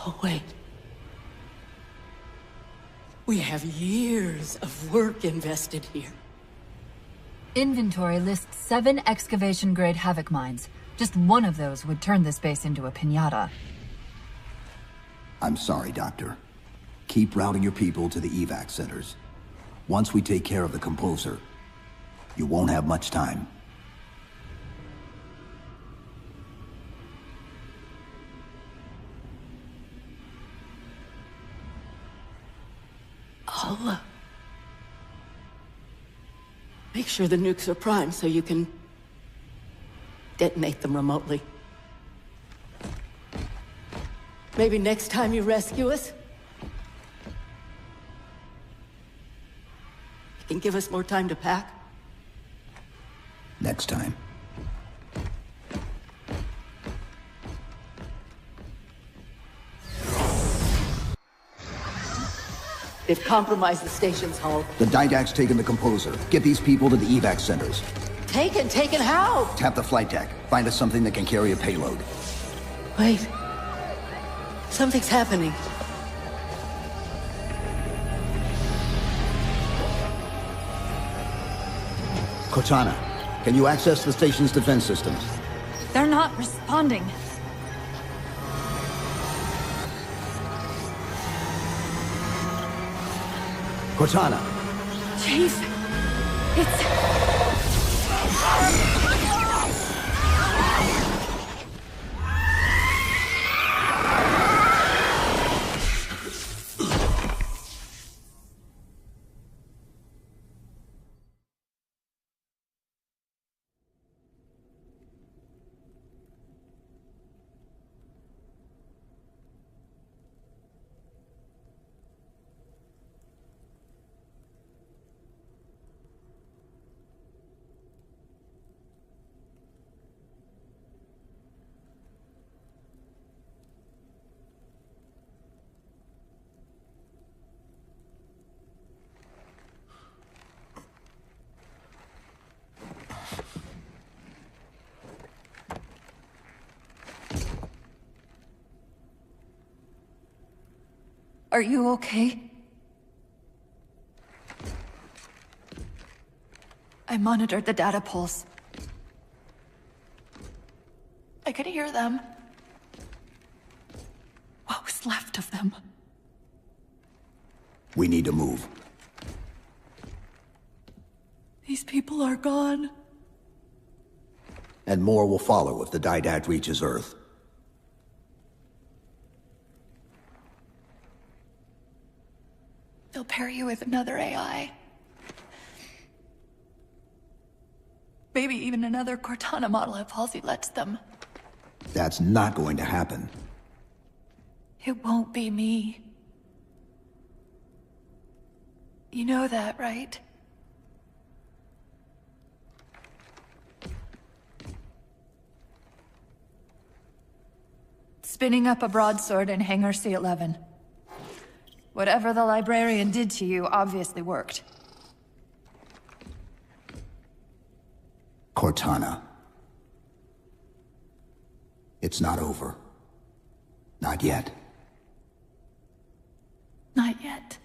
Oh, wait. We have years of work invested here.
Inventory lists 7 excavation-grade Havoc mines. Just one of those would turn this base into a piñata.
I'm sorry, Doctor. Keep routing your people to the evac centers. Once we take care of the composer, you won't have much time.
I'll, make sure the nukes are primed so you can detonate them remotely. Maybe next time you rescue us, you can give us more time to pack.
Next time.
They've compromised the station's hull.
The Didact's taken the Composer. Get these people to the evac centers.
Taken how?
Tap the flight deck. Find us something that can carry a payload.
Wait. Something's happening.
Cortana, can you access the station's defense systems?
They're not responding.
Cortana!
Chief, Are you okay? I monitored the data pulse. I could hear them. What was left of them?
We need to move.
These people are gone.
And more will follow if the Didact reaches Earth.
They'll pair you with another AI. Maybe even another Cortana model if Halsey lets them.
That's not going to happen.
It won't be me. You know that, right? Spinning up a broadsword in Hangar C-11. Whatever the librarian did to you obviously worked.
Cortana. It's not over. Not yet.
Not yet.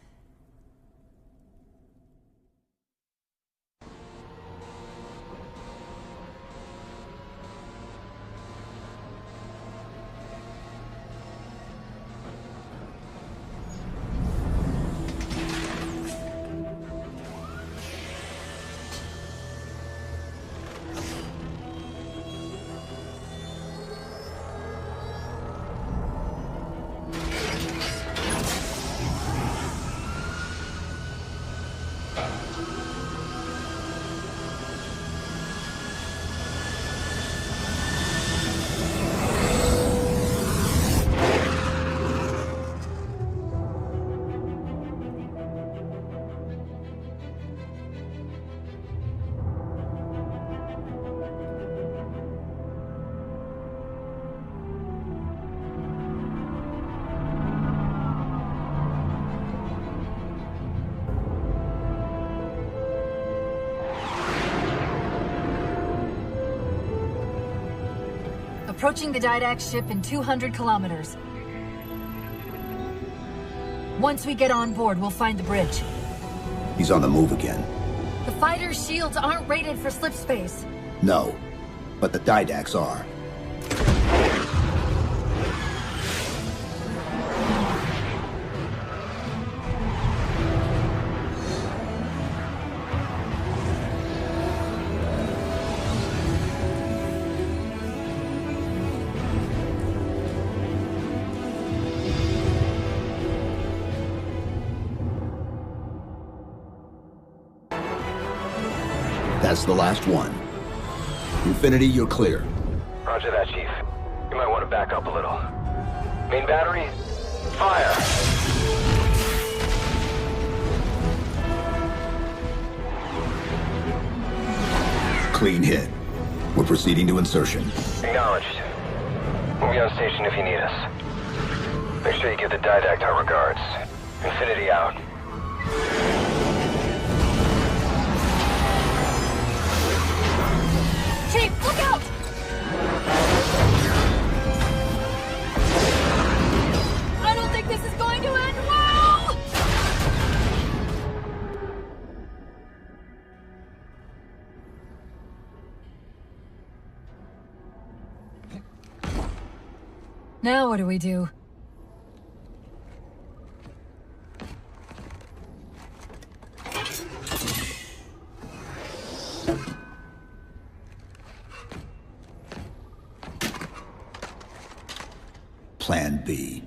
Approaching the Didact ship in 200 kilometers. Once we get on board, we'll find the bridge.
He's on the move again.
The fighter's shields aren't rated for slip space.
No, but the Didacts are. That's the last one. Infinity, you're clear.
Roger that, Chief. You might want to back up a little. Main battery, fire!
Clean hit. We're proceeding to insertion.
Acknowledged. We'll be on station if you need us. Make sure you give the Didact our regards. Infinity out.
Chief, look out! I don't think this is going to end well! Now what do we do?
Plan B.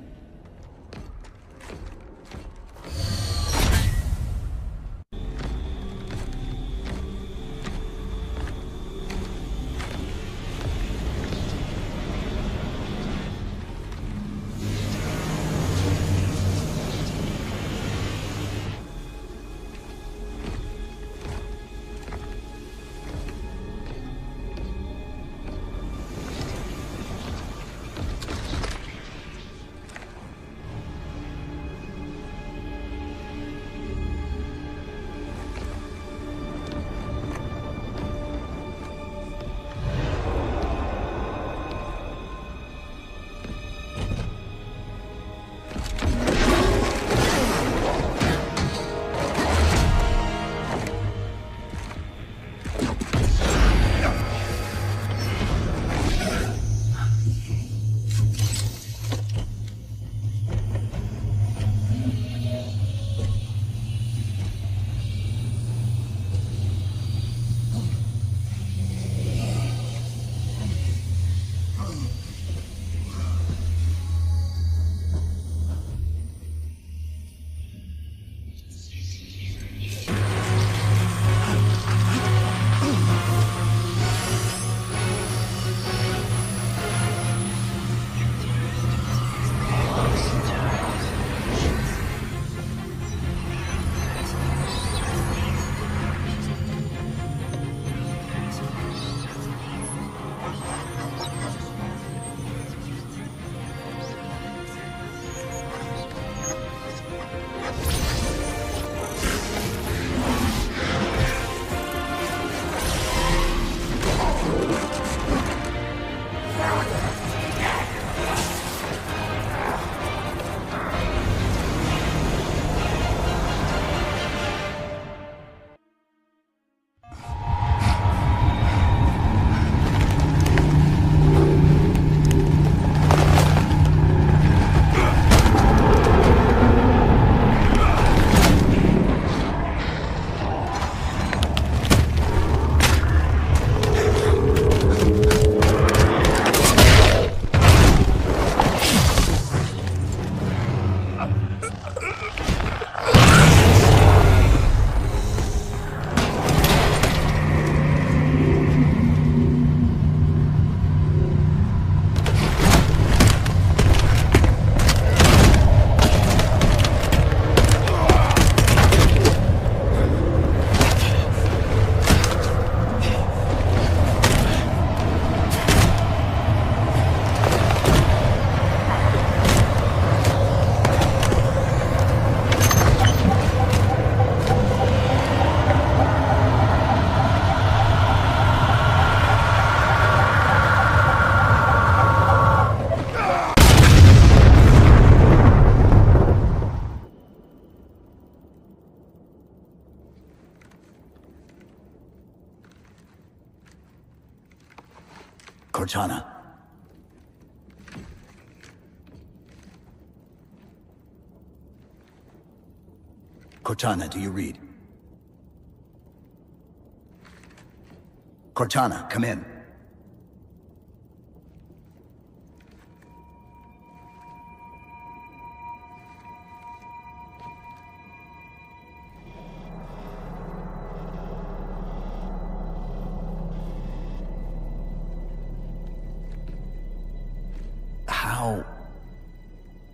Cortana. Cortana, do you read? Cortana, come in. How?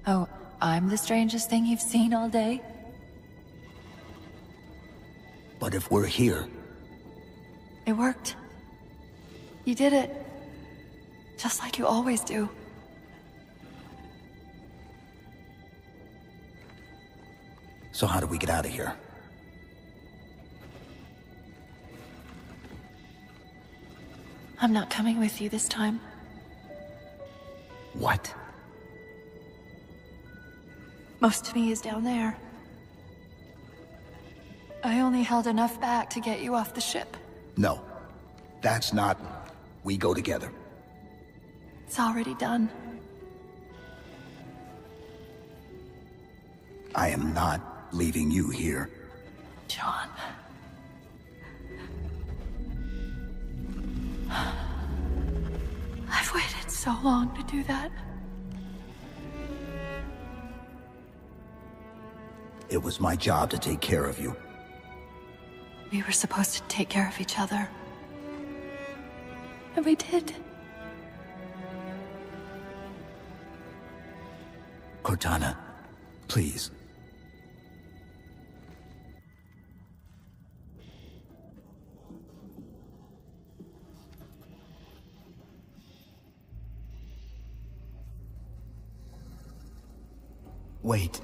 Oh, I'm the strangest thing you've seen all day?
But if we're here...
It worked. You did it. Just like you always do.
So how do we get out of here?
I'm not coming with you this time.
What?
Most of me is down there. I only held enough back to get you off the ship.
No. That's not... We go together.
It's already done.
I am not leaving you here.
John. I've waited so long to do that.
It was my job to take care of you.
We were supposed to take care of each other. And we did.
Cortana, please. Wait.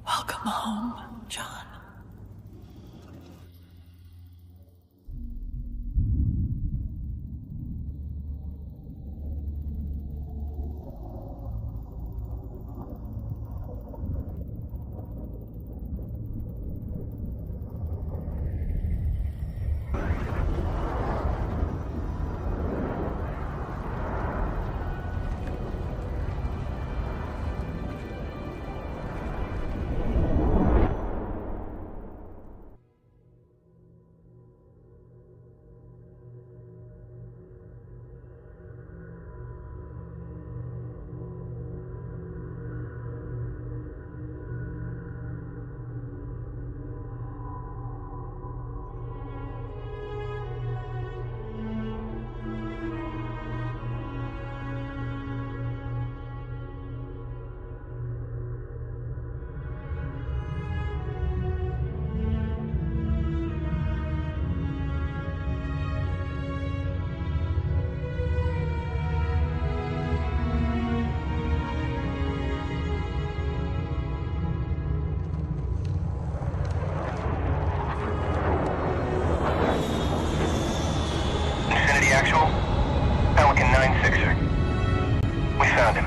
Welcome home, John.
Actual? Pelican 9-6er. We found him.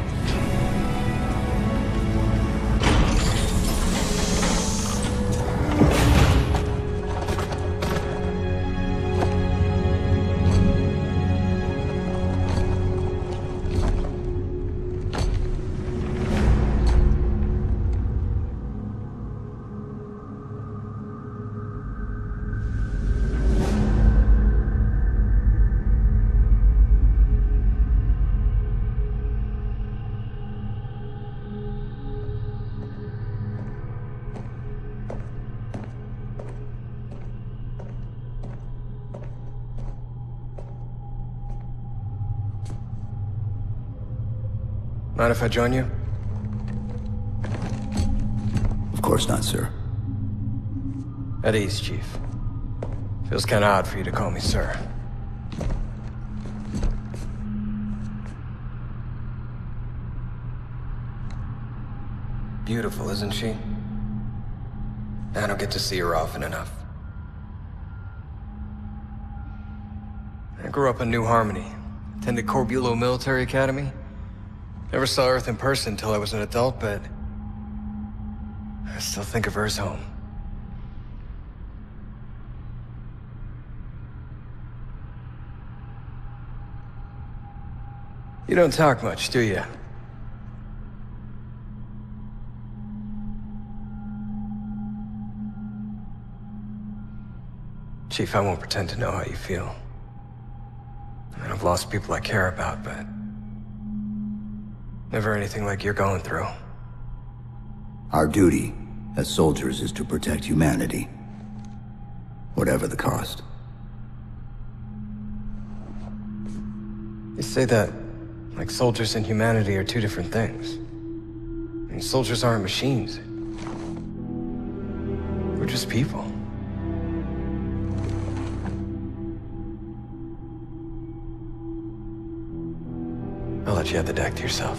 Mind if I join you?
Of course not, sir.
At ease, Chief. Feels kinda odd for you to call me sir. Beautiful, isn't she? I don't get to see her often enough. I grew up in New Harmony. Attended Corbulo Military Academy. Never saw Earth in person until I was an adult, but I still think of her as home. You don't talk much, do you? Chief, I won't pretend to know how you feel. I mean, I've lost people I care about, but never anything like you're going through.
Our duty as soldiers is to protect humanity, whatever the cost.
say that like soldiers and humanity are two different things. I mean, soldiers aren't machines. We're just people. I'll let you have the deck to yourself.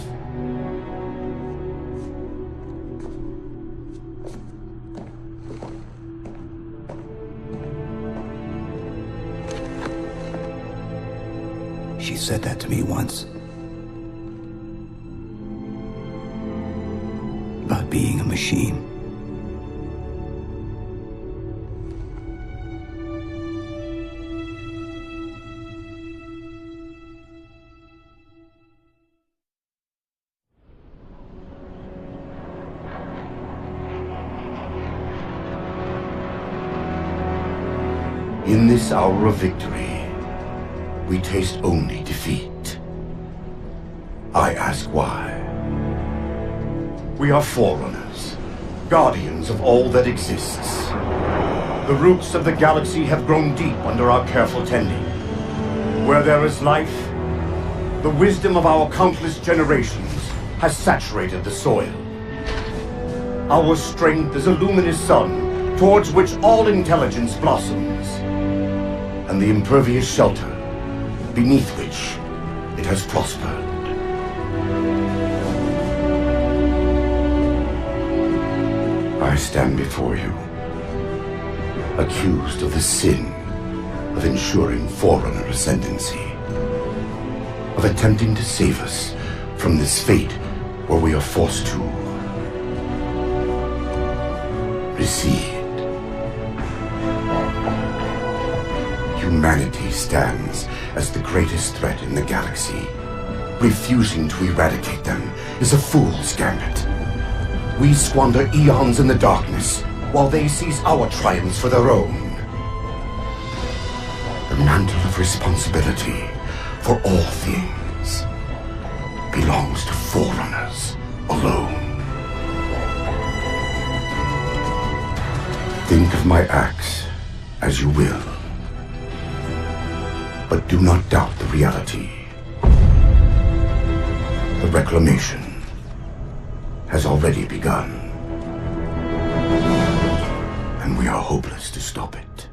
She said that to me once. About being a machine.
In this hour of victory, we taste only defeat. I ask why. We are forerunners, guardians of all that exists. The roots of the galaxy have grown deep under our careful tending. Where there is life, the wisdom of our countless generations has saturated the soil. Our strength is a luminous sun towards which all intelligence blossoms, and the impervious shelter beneath which it has prospered. I stand before you, accused of the sin of ensuring Forerunner ascendancy, of attempting to save us from this fate where we are forced to recede. Humanity stands as the greatest threat in the galaxy. Refusing to eradicate them is a fool's gambit. We squander eons in the darkness, while they seize our triumphs for their own. The mantle of responsibility for all things belongs to Forerunners alone. Think of my acts as you will, but do not doubt the reality. The reclamation has already begun, and we are hopeless to stop it.